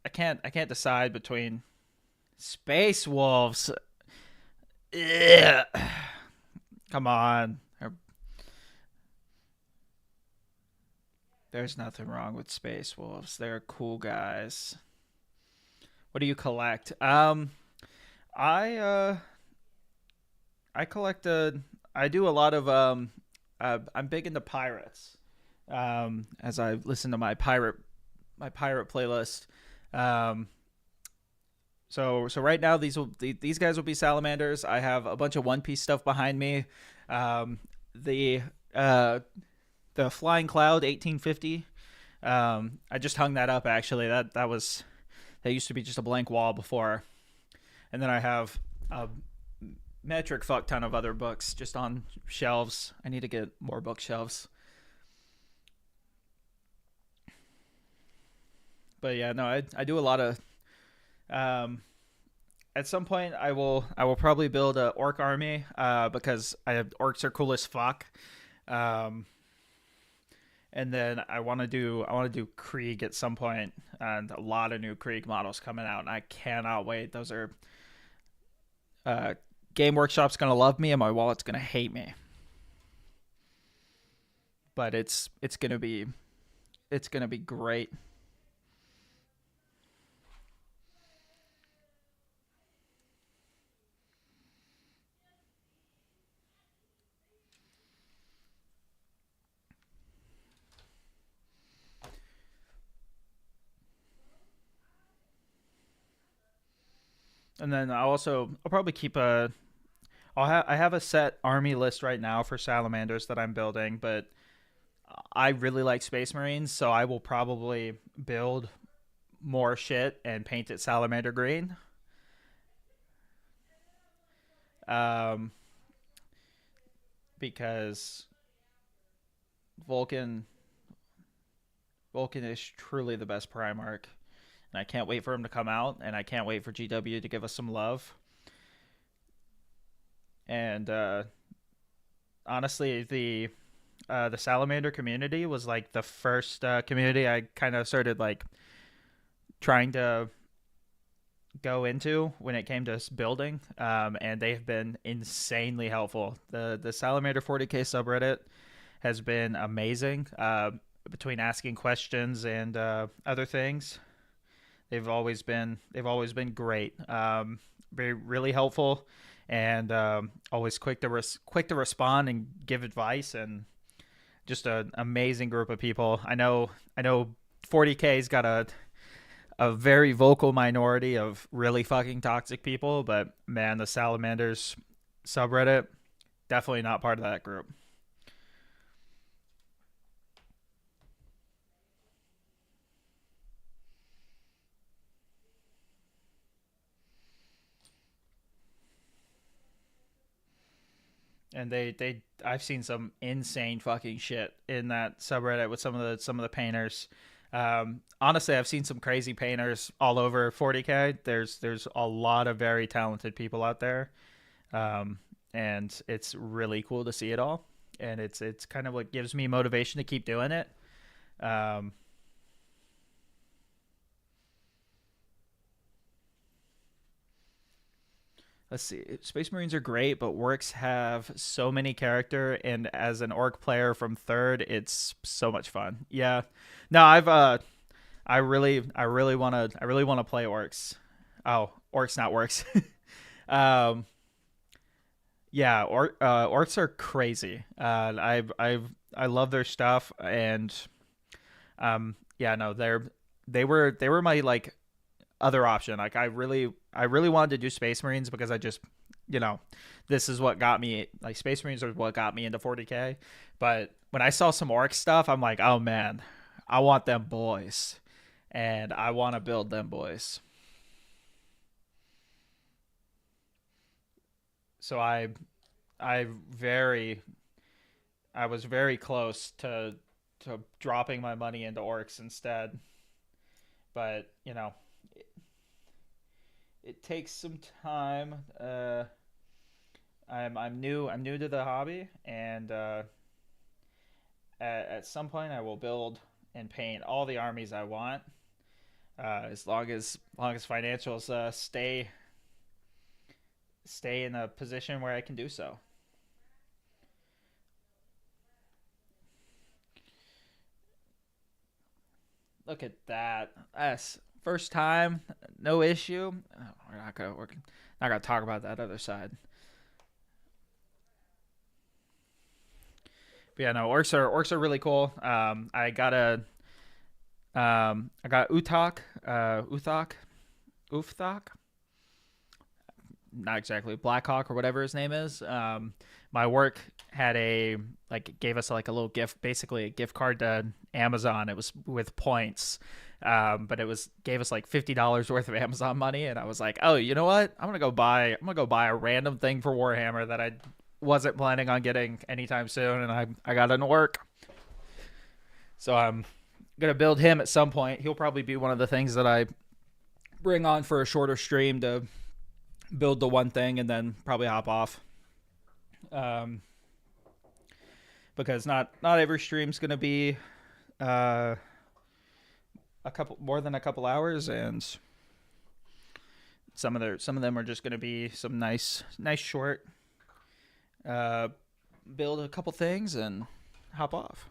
S1: I can't decide between Space Wolves. Ugh. Come on. There's nothing wrong with Space Wolves. They're cool guys. What do you collect? I I collect I do a lot of I'm big into pirates. As I listen to my pirate playlist. Um, so right now these guys will be salamanders. I have a bunch of One Piece stuff behind me. Um, the uh, the Flying Cloud 1850. I just hung that up actually. That used to be just a blank wall before, and then I have a metric fuck ton of other books just on shelves. I need to get more bookshelves. But yeah, no, I do a lot of. Um, at some point, I will probably build a orc army. Because orcs are cool as fuck. Um, and then I want to do Krieg at some point, and a lot of new Krieg models coming out, and I cannot wait. Those are uh, Game Workshop's gonna love me, and my wallet's gonna hate me. But it's gonna be great. And then I'll probably keep a I have a set army list right now for salamanders that I'm building, but I really like Space Marines, so I will probably build more shit and paint it salamander green. Um, because Vulcan Vulcan is truly the best Primarch, and I can't wait for him to come out, and I can't wait for GW to give us some love. And honestly, the Salamander community was like the first community I kind of started like trying to go into when it came to building, and they've been insanely helpful. The Salamander 40K subreddit has been amazing. Between asking questions and other things, they've always been great. Very really helpful, and always quick to respond and give advice, and just an amazing group of people. I know 40K's got a very vocal minority of really fucking toxic people, but man, the Salamanders subreddit definitely not part of that group. And they I've seen some insane fucking shit in that subreddit with some of the painters. Honestly, I've seen some crazy painters all over 40K. There's a lot of very talented people out there, um, and it's really cool to see it all. And it's kind of what gives me motivation to keep doing it. Um, let's see. Space Marines are great, but orcs have so many character, and as an orc player from third, it's so much fun. Yeah. No, I really want to play orcs. Oh, orcs, not orcs. um, yeah, orcs are crazy. I love their stuff, and yeah, no, they were my like other option. Like I really wanted to do Space Marines because I just you know this is what got me like Space Marines are what got me into 40K. But when I saw some orc stuff, I'm like, oh man, I want them boys, and I want to build them boys. So I very I was very close to dropping my money into orcs instead, but it takes some time. I'm new to the hobby, and at some point I will build. and paint all the armies I want, as long as financials stay in a position where I can do so. Look at that. That's first time, no issue. Oh, we're not gonna talk about that other side. But yeah, no, orcs are really cool. I got Uthok, not exactly Blackhawk or whatever his name is. My work had gave us like a little gift, basically a gift card to Amazon. It was with points, but it was gave us like $50 worth of Amazon money, and I was like, oh, you know what? I'm gonna go buy a random thing for Warhammer that I wasn't planning on getting anytime soon, and I got into work. So I'm gonna build him at some point. He'll probably be one of the things that I bring on for a shorter stream to build the one thing and then probably hop off. Because not every stream's gonna be a couple more than a couple hours, and some of them are just gonna be some nice short build a couple things and hop off.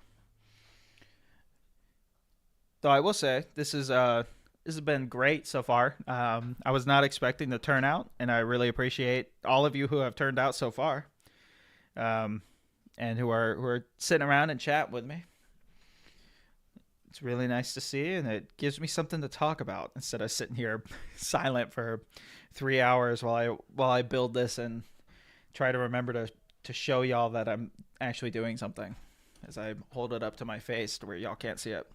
S1: Though I will say this has been great so far. I was not expecting the turnout, and I really appreciate all of you who have turned out so far, and who are sitting around and chat with me. It's really nice to see, and it gives me something to talk about instead of sitting here silent for 3 hours while I build this and try to remember to show y'all that I'm actually doing something as I hold it up to my face to where y'all can't see it.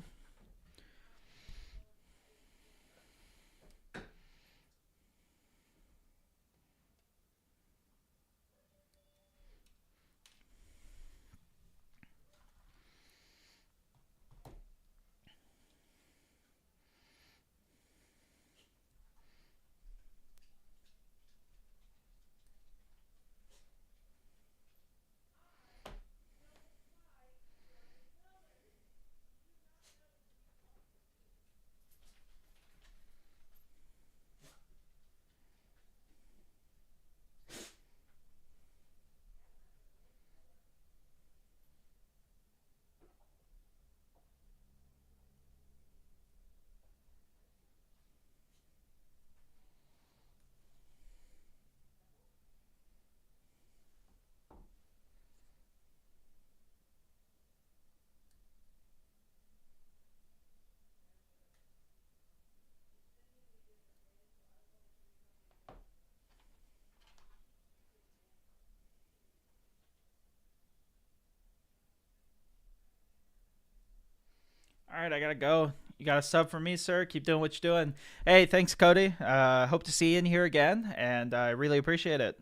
S1: All right, I gotta go. You got a sub for me, sir. Keep doing what you're doing. Hey, thanks, Cody. Hope to see you in here again, and I really appreciate it.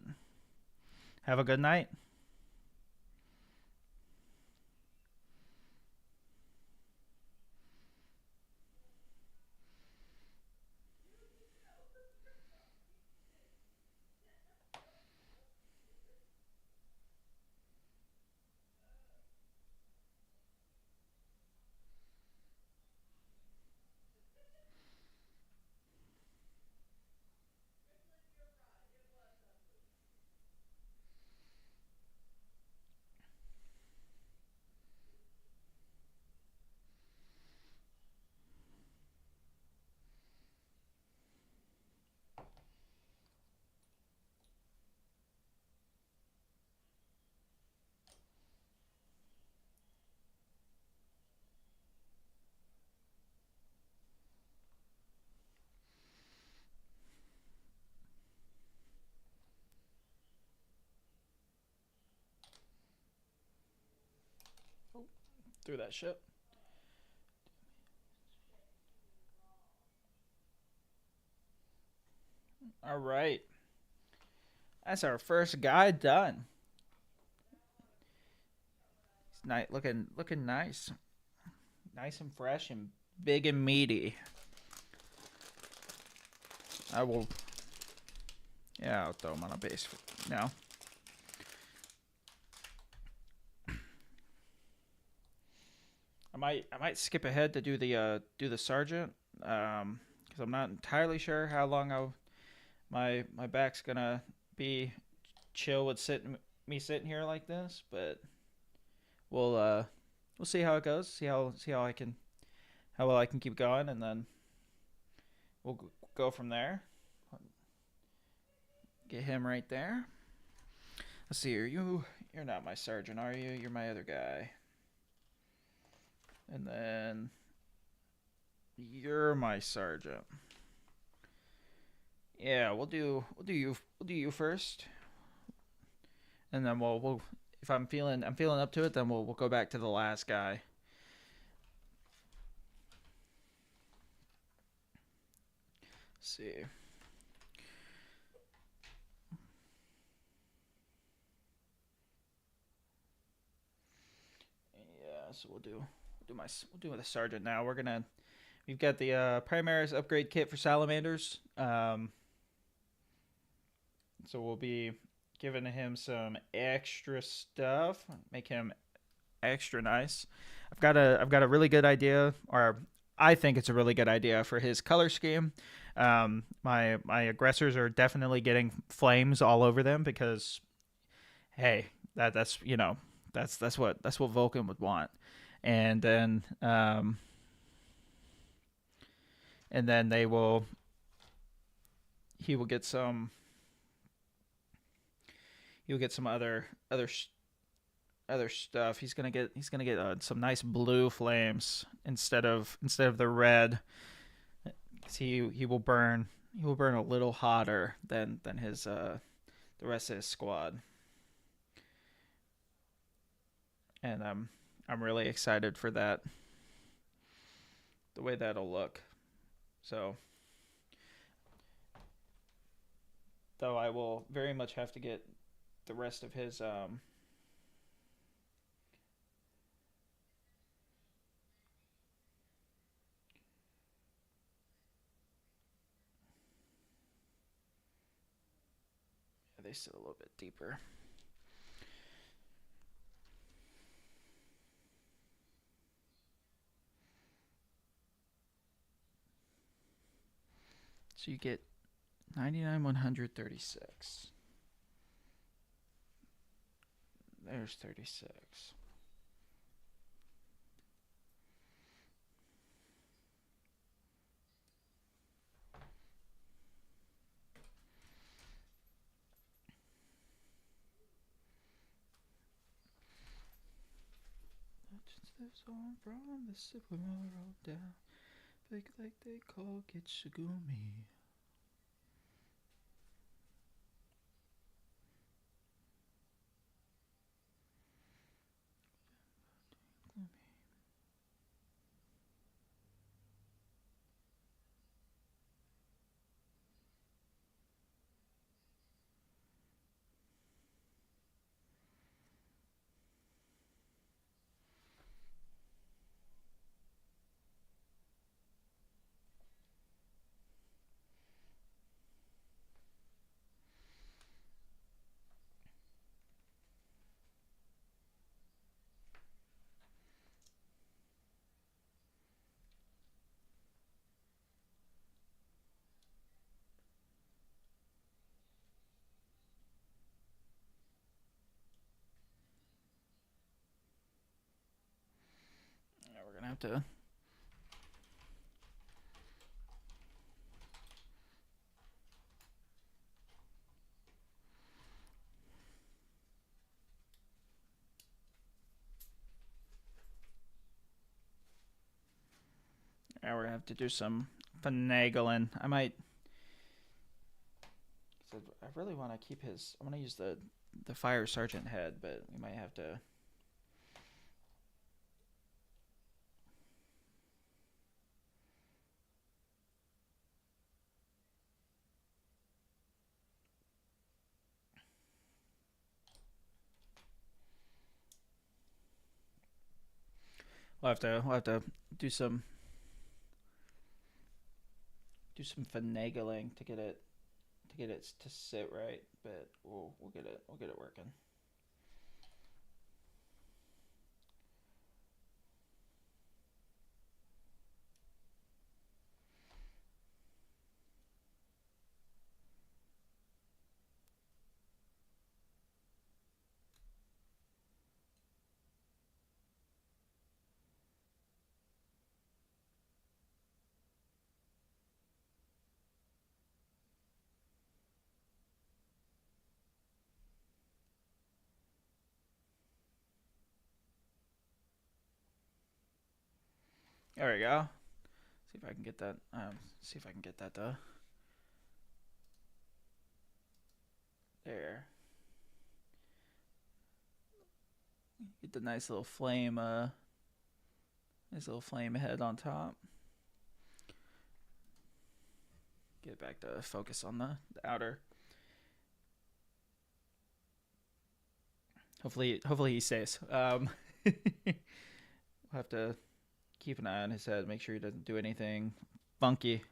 S1: Have a good night. Through that ship. All right. That's our first guy done. It's nice, looking nice. Nice and fresh and big and meaty. I will. Yeah, I'll throw him on a base now. I might skip ahead to do the sergeant, because I'm not entirely sure how long my back's gonna be chill with me sitting here like this, but we'll we'll see how it goes. See how how well I can keep going, and then we'll go from there. Get him right there. Let's see here. You're not my sergeant, are you? You're my other guy. And then you're my sergeant. Yeah, we'll do you first, and then we'll if I'm feeling up to it, then we'll go back to the last guy. Let's see. Yeah, so we'll do the sergeant now. We've got the Primaris upgrade kit for Salamanders. So we'll be giving him some extra stuff, make him extra nice. I've got a really good idea, or I think it's a really good idea for his color scheme. My aggressors are definitely getting flames all over them because, hey, that's what Vulcan would want, and then he will get some other stuff. He's gonna get some nice blue flames instead of the red. He will burn a little hotter than his the rest of his squad, and I'm really excited for that. The way that'll look. So, though I will very much have to get the rest of his they sit a little bit deeper. So you get 99, 136. There's 36. Lives on from the supermodel down, big like they call Gitsugumi. Yeah, we're gonna have to. Yeah, we're gonna have to do some finagling. I really want to keep his. I want to use the fire sergeant head, but we might have to. We'll have to do some finagling to get it to sit right, but we'll get it working. There we go. See if I can get that. See if I can get that there. Get the nice little flame. Nice little flame head on top. Get back to focus on the outer. Hopefully he stays. We'll have to keep an eye on his head, make sure he doesn't do anything funky.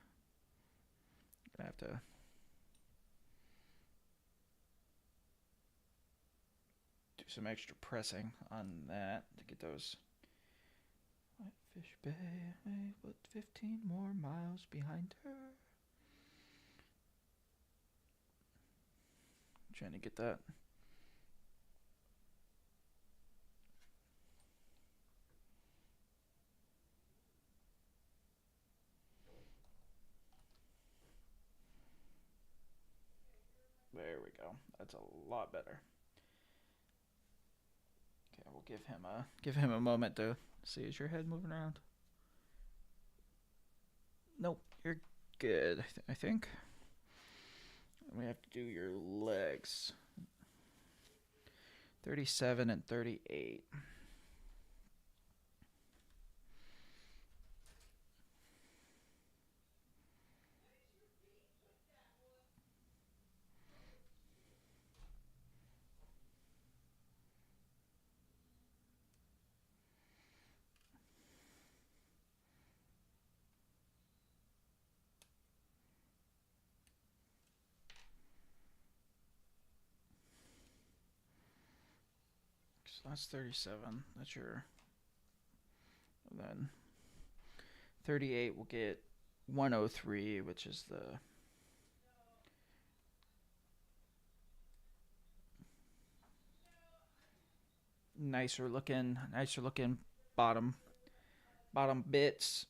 S1: Gonna have to do some extra pressing on that to get those. Whitefish Bay, but 15 more miles behind her. Trying to get that. There we go. That's a lot better. Okay, we'll give him a moment to see. Is your head moving around? Nope, you're good. I think. We have to do your legs. 37 and 38. So that's 37. That's your. And then 38 will get 103, which is the. Nicer looking bottom bits.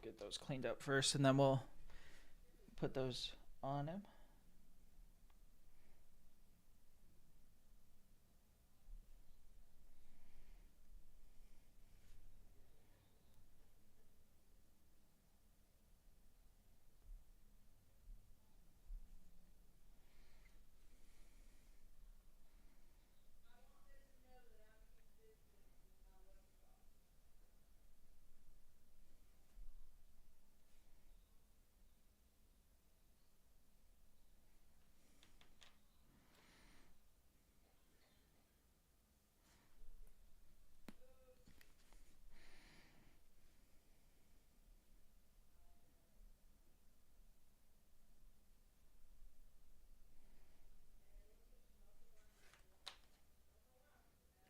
S1: Get those cleaned up first, and then we'll put those on him.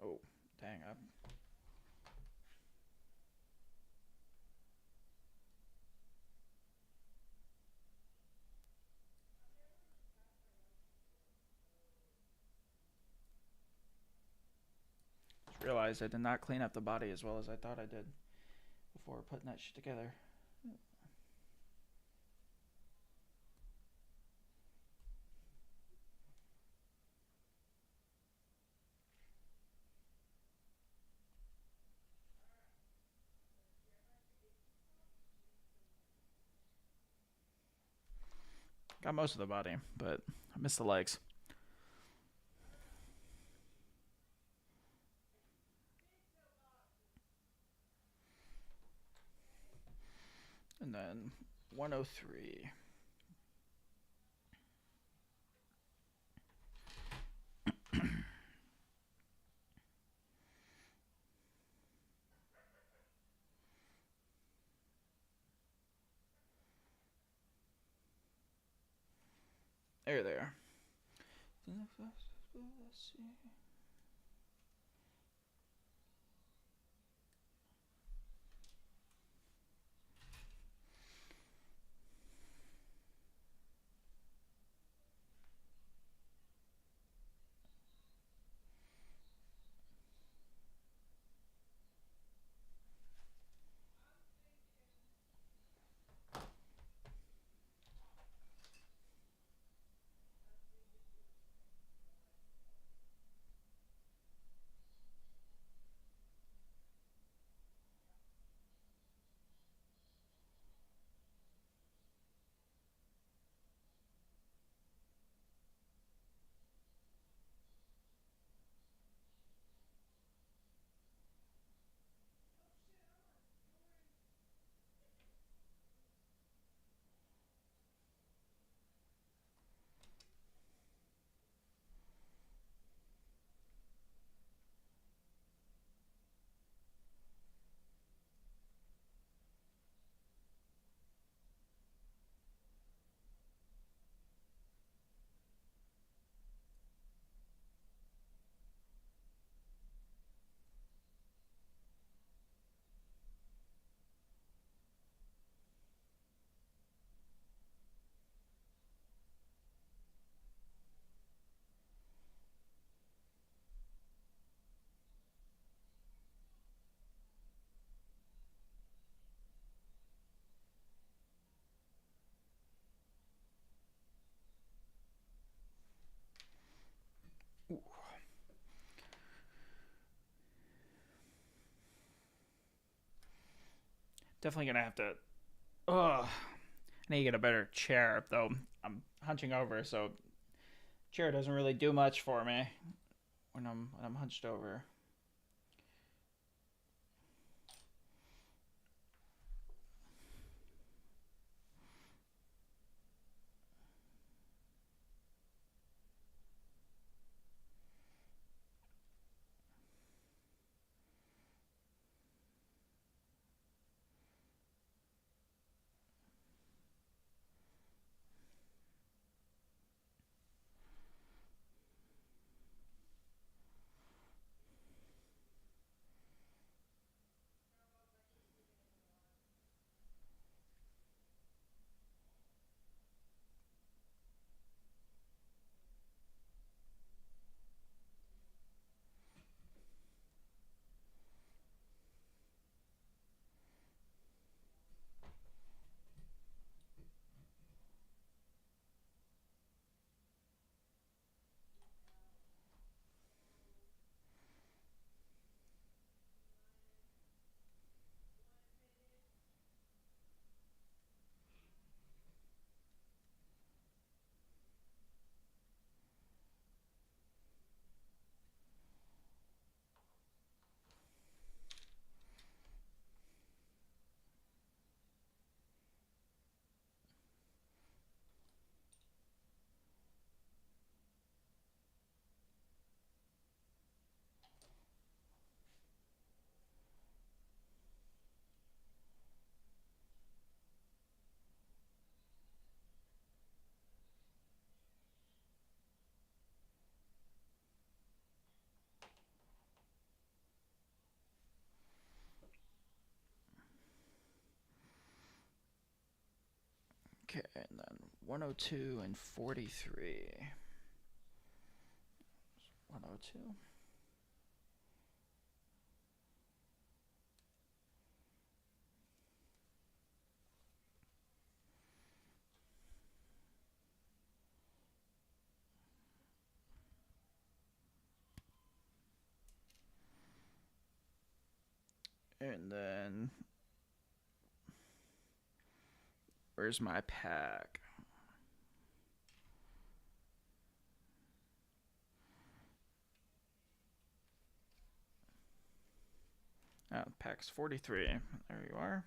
S1: Oh, dang, I just realized I did not clean up the body as well as I thought I did before putting that shit together. Got most of the body, but I missed the legs. And then 103. There. Let's see. Definitely gonna have to. Ugh. I need to get a better chair though. I'm hunching over, so chair doesn't really do much for me when I'm hunched over. Okay, and then 102 and 43. 102. And then where's my pack? Oh, pack's 43. There you are.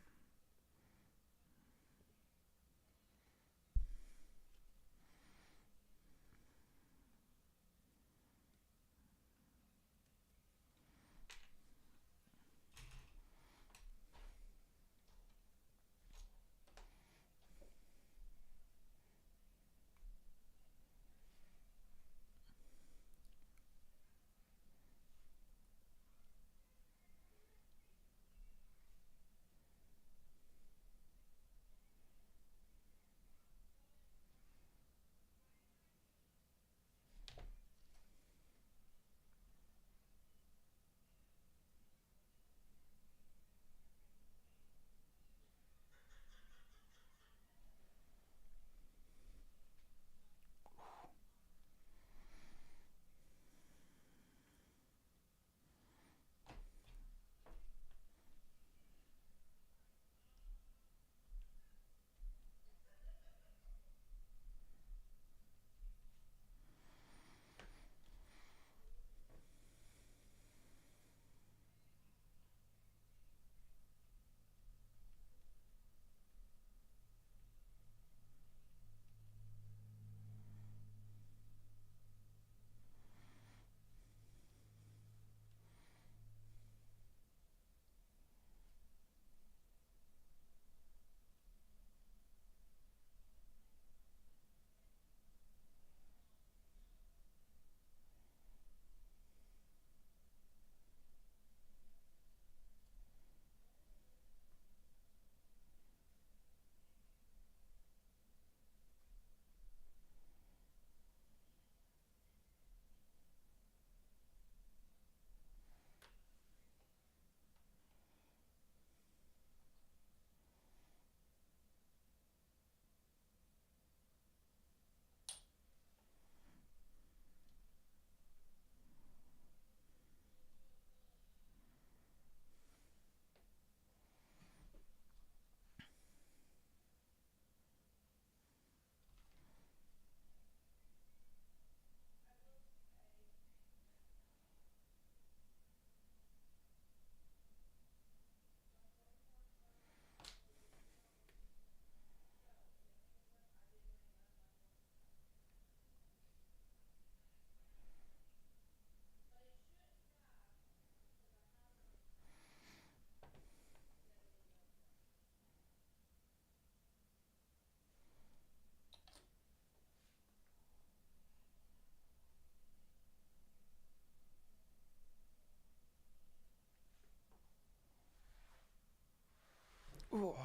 S1: Ooh.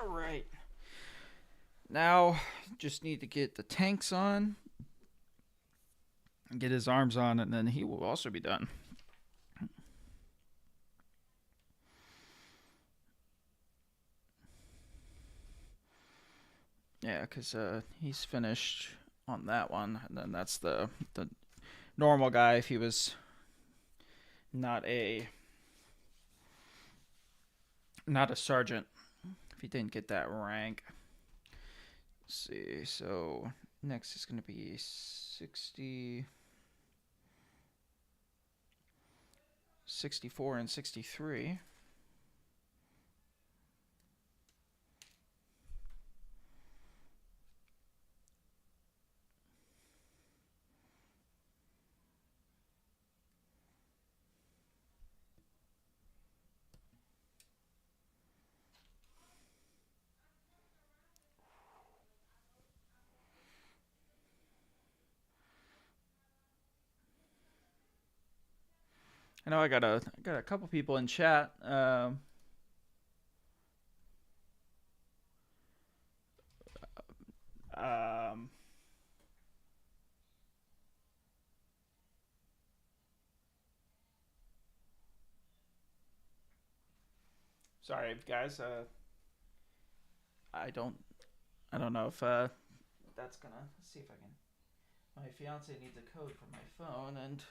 S1: All right. Now, just need to get the tanks on, get his arms on, and then he will also be done. Yeah, because he's finished on that one, and then that's the normal guy. If he was not a sergeant, if he didn't get that rank. Let's see. So next is going to be 60, 64, and 63. I know I got a couple people in chat. Um, Sorry, guys. I don't know if that's gonna. Let's see if I can. My fiance needs a code for my phone, and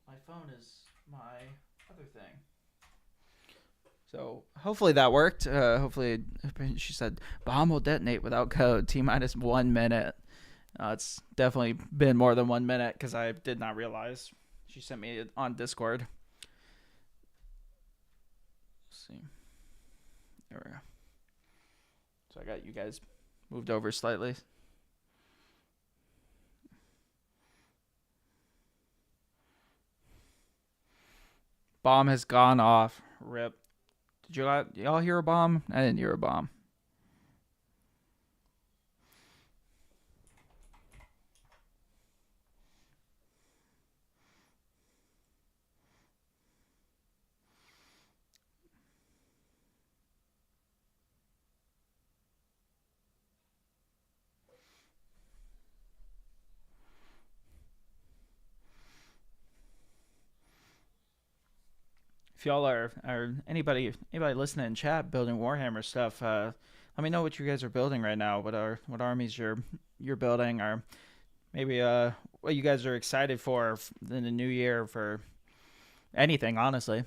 S1: my phone is my other thing. So hopefully that worked. Hopefully, she said bomb will detonate without code. T minus 1 minute. It's definitely been more than 1 minute because I did not realize. She sent me it on Discord. Let's see. There we go. So I got you guys moved over slightly. Bomb has gone off. Rip. Did y'all hear a bomb? I didn't hear a bomb. If y'all are anybody listening in chat building Warhammer stuff, let me know what you guys are building right now. What armies you're building, or maybe what you guys are excited for in the new year for anything. Honestly,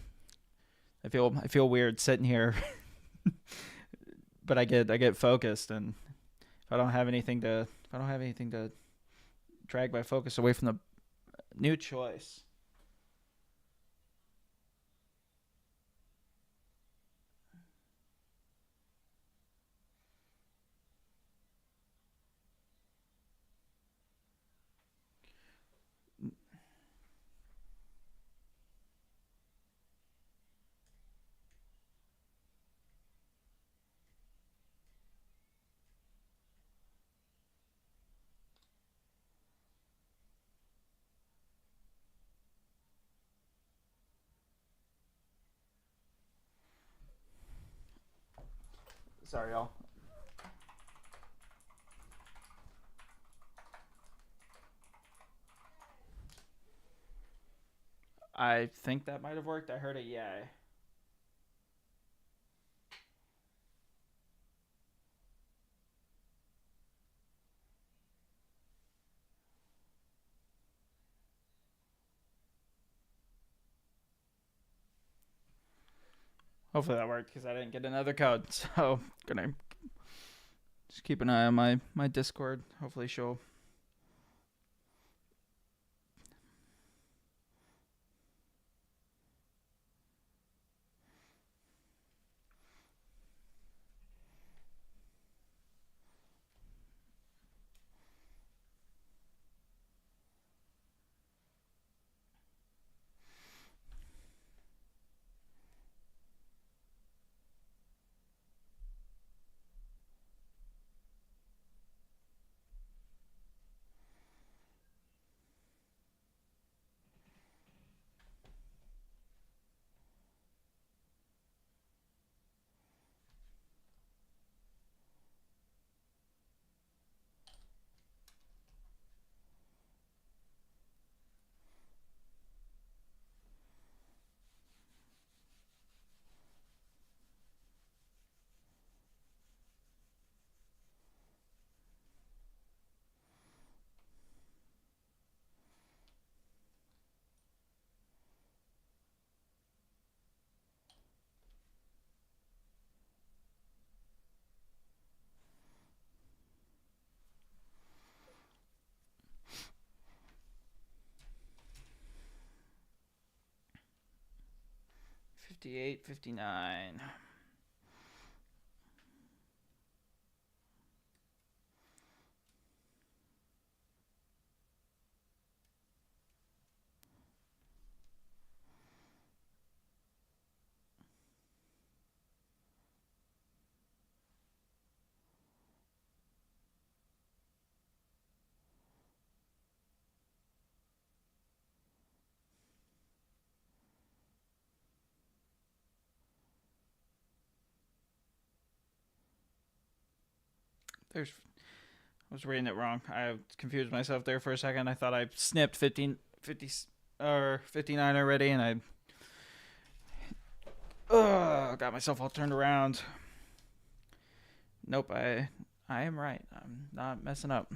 S1: I feel weird sitting here, but I get focused, and if I don't have anything to drag my focus away from the new choice. Sorry, y'all. I think that might have worked. I heard a yay. Hopefully that worked because I didn't get another code. So gonna just keep an eye on my Discord. Hopefully she'll. 58, 59. I was reading it wrong. I confused myself there for a second. I thought I snipped 50 or 59 already, and I got myself all turned around. Nope, I am right. I'm not messing up.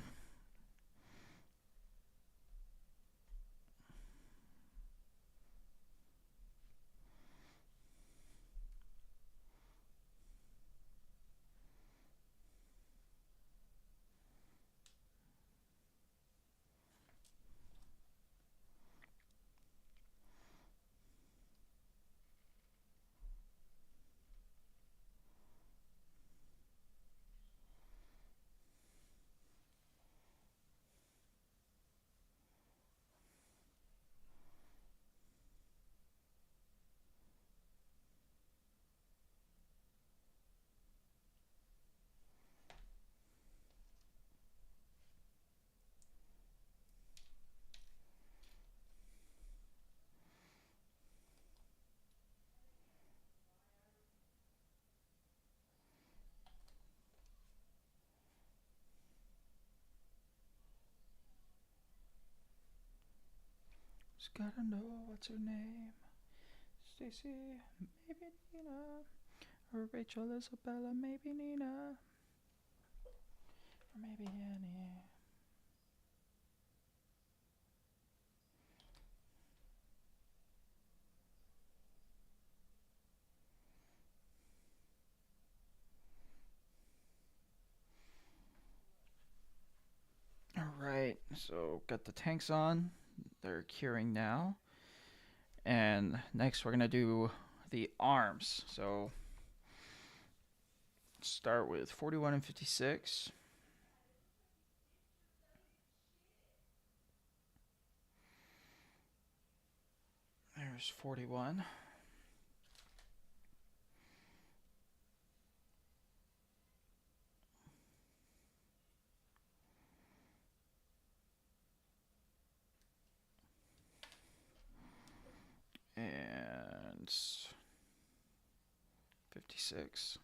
S1: Just gotta know what's her name. Stacy, maybe Nina. Or Rachel, Isabella, maybe Nina. Or maybe Annie. Alright, so got the tanks on. They're curing now. And next we're going to do the arms. So start with 41 and 56. There's 41. And 56.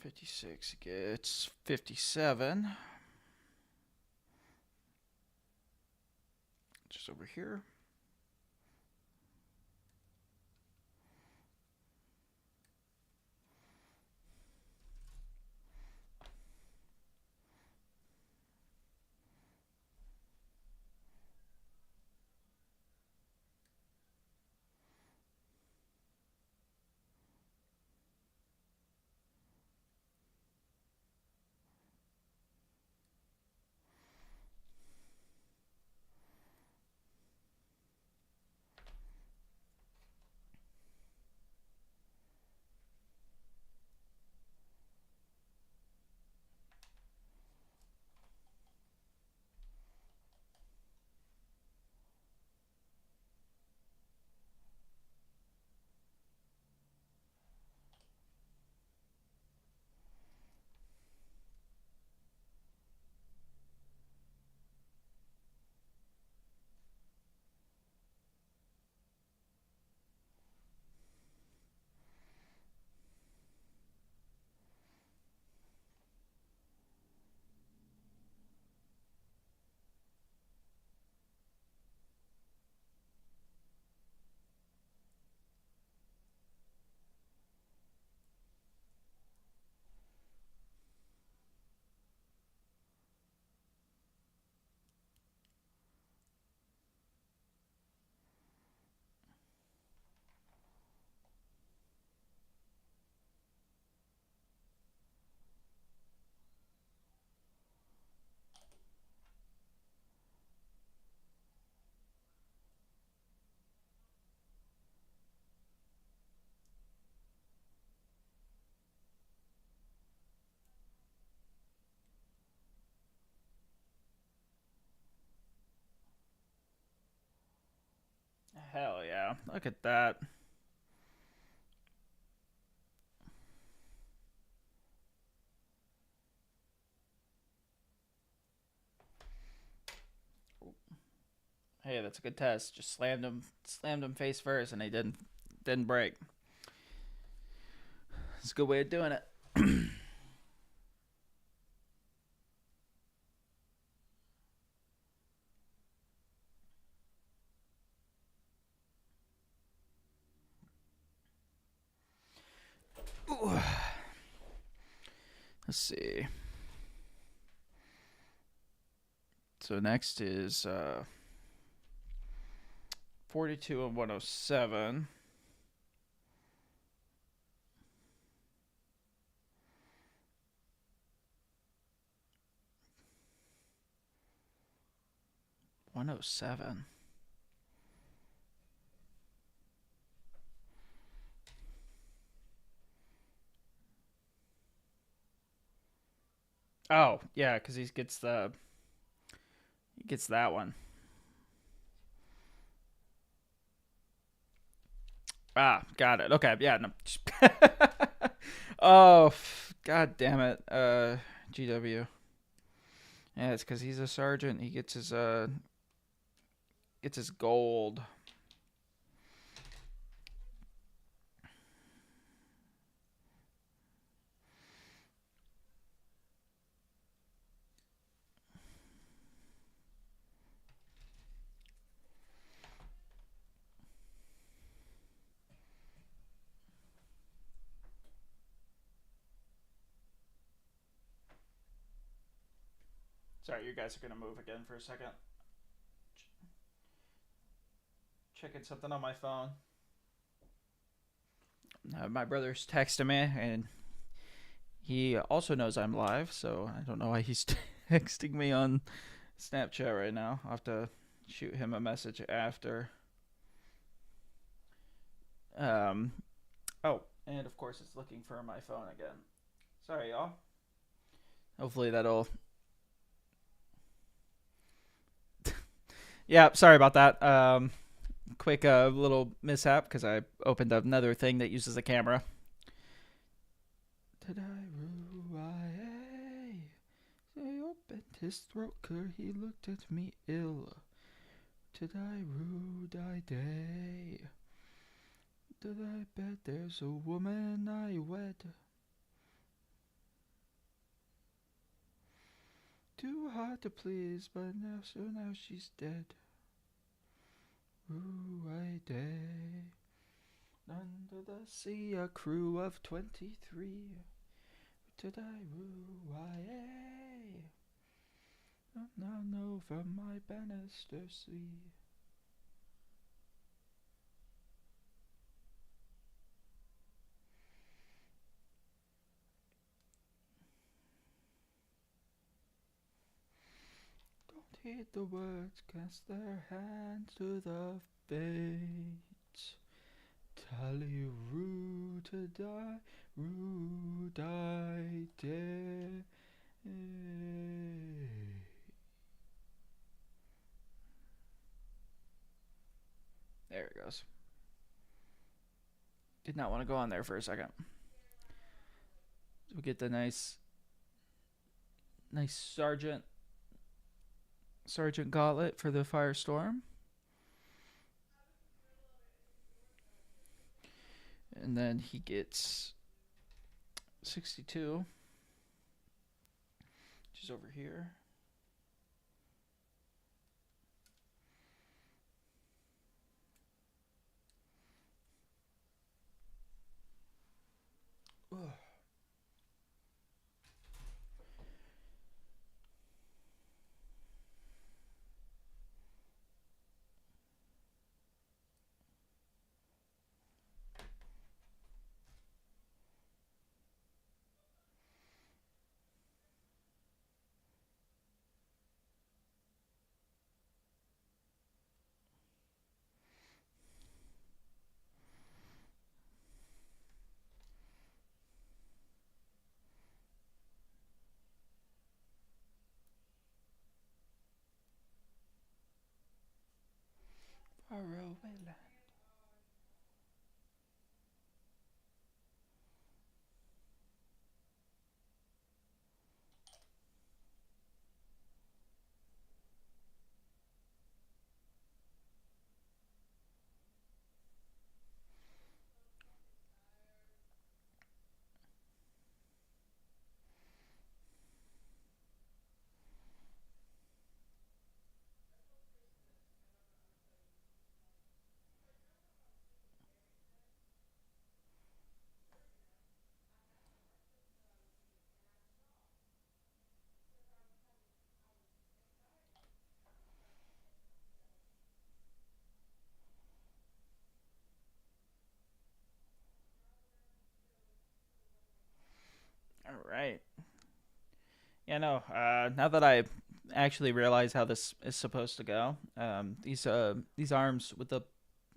S1: 56 gets 57. Just over here. Hell yeah. Look at that. Hey, that's a good test. Just slammed him face first, and he didn't break. It's a good way of doing it. Ooh. Let's see. So next is 42 and 107. $107. Oh, yeah, because he gets that one. Ah, got it. Okay, yeah. No. Oh, god damn it. GW. Yeah, it's because he's a sergeant. He gets his gold. Sorry, you guys are gonna move again for a second. Checking something on my phone. My brother's texting me, and he also knows I'm live, so I don't know why he's texting me on Snapchat right now. I'll have to shoot him a message after. Oh, and of course it's looking for my phone again. Sorry, y'all. Hopefully that'll... Yeah, sorry about that. Quick little mishap because I opened up another thing that uses a camera. Did I rue I opened his throat, he looked at me ill. Did I rue die day? Did I bet there's a woman I wed? Too hard to please, but now she's dead. Ooh, I day. Under the sea, a crew of 23. To die, woo, I now know from my banister sea. Don't heed the words, cast their hands to the fates. Tally rue to die, rue die day. There it goes. Did not want to go on there for a second. We get the nice sergeant gauntlet for the firestorm. And then he gets 62, which is over here. Ugh. Far away land. All right. Yeah, no. Now that I actually realize how this is supposed to go, these arms with the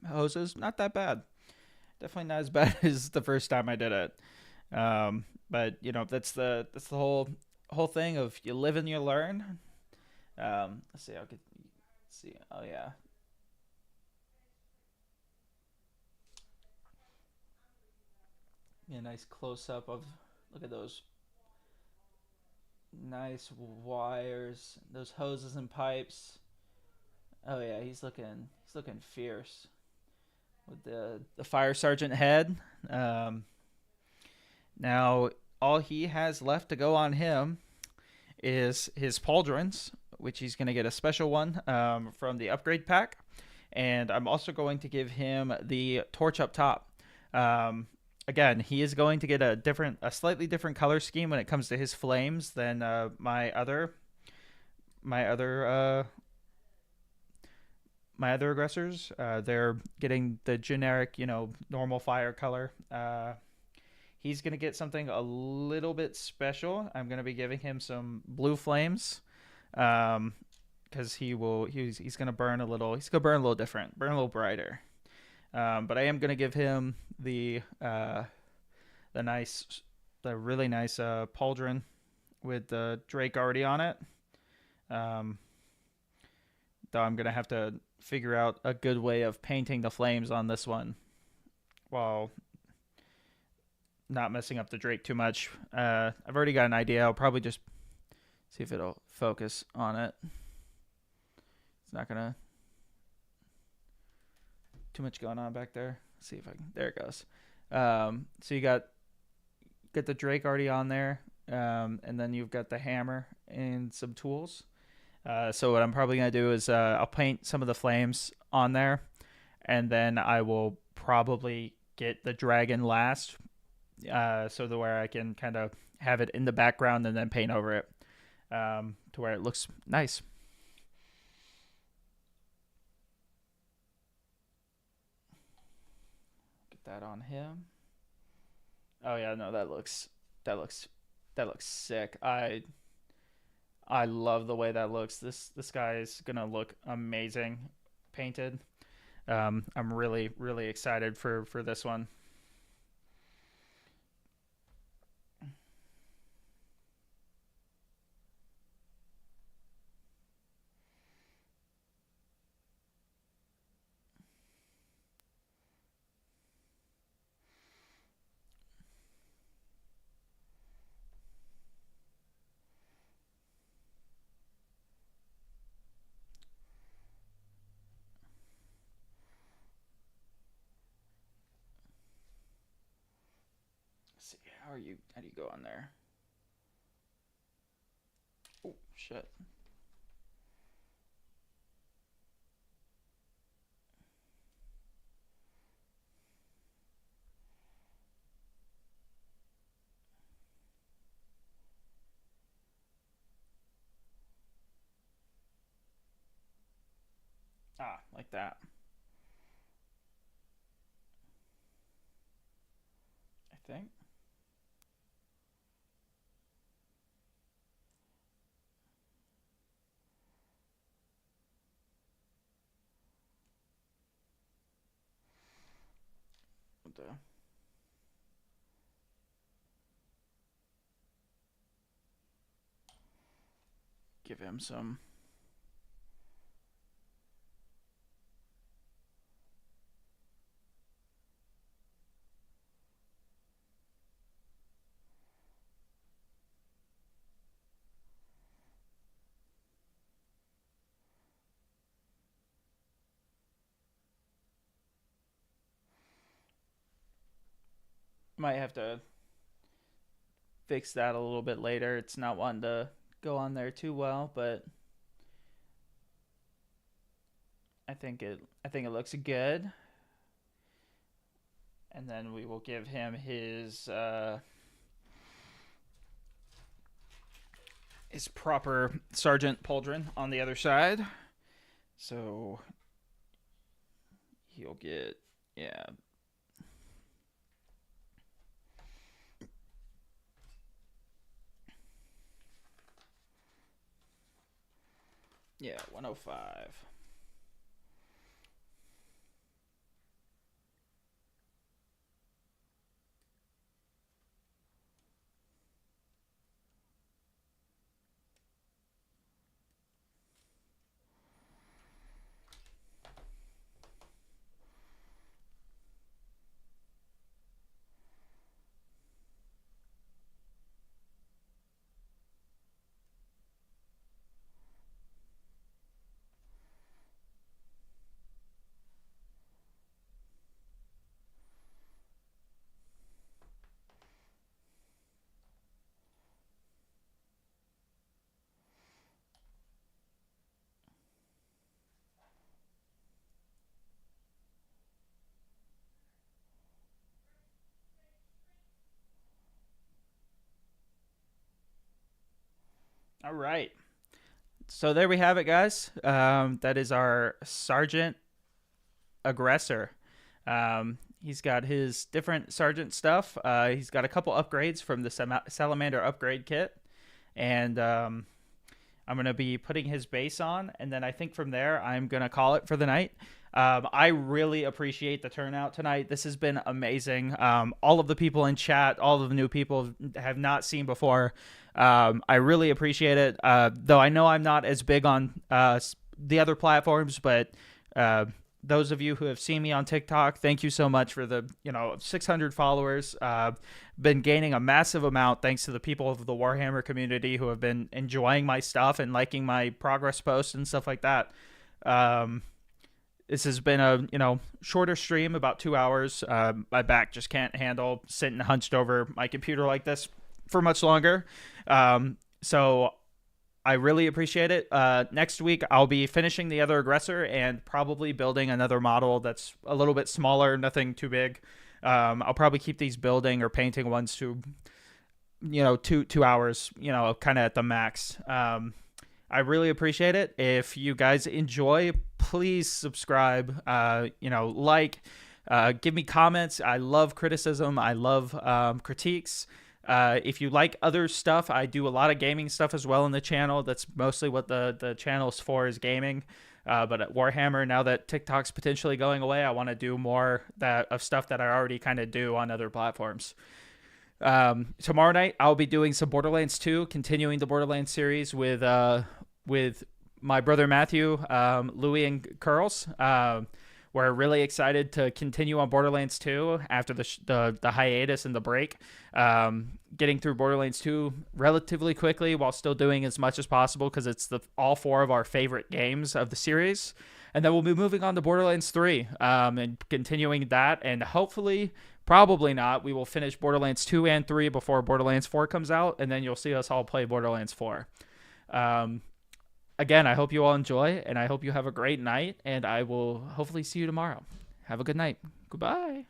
S1: hoses, not that bad. Definitely not as bad as the first time I did it. But that's the whole thing of you live and you learn. Let's see. I could see. Oh yeah. Yeah, nice close up of look at those nice wires, those hoses and pipes. Oh yeah, he's looking fierce with the fire sergeant head. Um, Now all he has left to go on him is his pauldrons, which he's going to get a special one from the upgrade pack, and I'm also going to give him the torch up top. Again, he is going to get a slightly different color scheme when it comes to his flames than my other aggressors. They're getting the generic, normal fire color. He's going to get something a little bit special. I'm going to be giving him some blue flames, because he's going to burn a little. He's going to burn a little different, burn a little brighter. But I am going to give him the really nice pauldron with the Drake already on it. Though I'm going to have to figure out a good way of painting the flames on this one while not messing up the Drake too much. I've already got an idea. I'll probably just see if it'll focus on it. It's not gonna too much going on back there. Let's see if I can. There it goes. So you got the Drake already on there. And then you've got the hammer and some tools. So what I'm probably going to do is I'll paint some of the flames on there, and then I will probably get the dragon last, so to where I can kind of have it in the background and then paint over it, to where it looks nice. Get that on him. Oh yeah, no, that looks that looks sick. I love the way that looks. This guy is gonna look amazing painted. I'm really excited for this one. Let's see, how do you go on there? Oh shit. Ah, like that. I think. What the? Give him some. Might have to fix that a little bit later. It's not wanting to go on there too well, but I think it looks good. And then we will give him his proper Sergeant Pauldron on the other side. So he'll get, yeah. Yeah, 105. All right. So there we have it, guys. That is our Sergeant Aggressor. He's got his different Sergeant stuff. He's got a couple upgrades from the Salamander upgrade kit. And I'm going to be putting his base on. And then I think from there, I'm going to call it for the night. I really appreciate the turnout tonight. This has been amazing. All of the people in chat, all of the new people have not seen before. I really appreciate it. Though I know I'm not as big on the other platforms, but those of you who have seen me on TikTok, thank you so much for the 600 followers. Been gaining a massive amount thanks to the people of the Warhammer community who have been enjoying my stuff and liking my progress posts and stuff like that. This has been a shorter stream, about 2 hours. My back just can't handle sitting hunched over my computer like this for much longer. So I really appreciate it. Next week, I'll be finishing the other aggressor and probably building another model that's a little bit smaller, nothing too big. I'll probably keep these building or painting ones to, 2 hours, kind of at the max. I really appreciate it. If you guys enjoy, please subscribe, like, give me comments. I love criticism. I love critiques. If you like other stuff, I do a lot of gaming stuff as well in the channel. That's mostly what the channel's for, is gaming. But at Warhammer, now that TikTok's potentially going away, I want to do more of stuff that I already kind of do on other platforms. Tomorrow night, I'll be doing some Borderlands 2, continuing the Borderlands series with my brother Matthew, Louie, and Curls. We're really excited to continue on Borderlands 2 after the hiatus and the break. Getting through Borderlands 2 relatively quickly while still doing as much as possible, because it's all 4 of our favorite games of the series. And then we'll be moving on to Borderlands 3 and continuing that. And hopefully, probably not, we will finish Borderlands 2 and 3 before Borderlands 4 comes out. And then you'll see us all play Borderlands 4. Again, I hope you all enjoy, and I hope you have a great night, and I will hopefully see you tomorrow. Have a good night. Goodbye.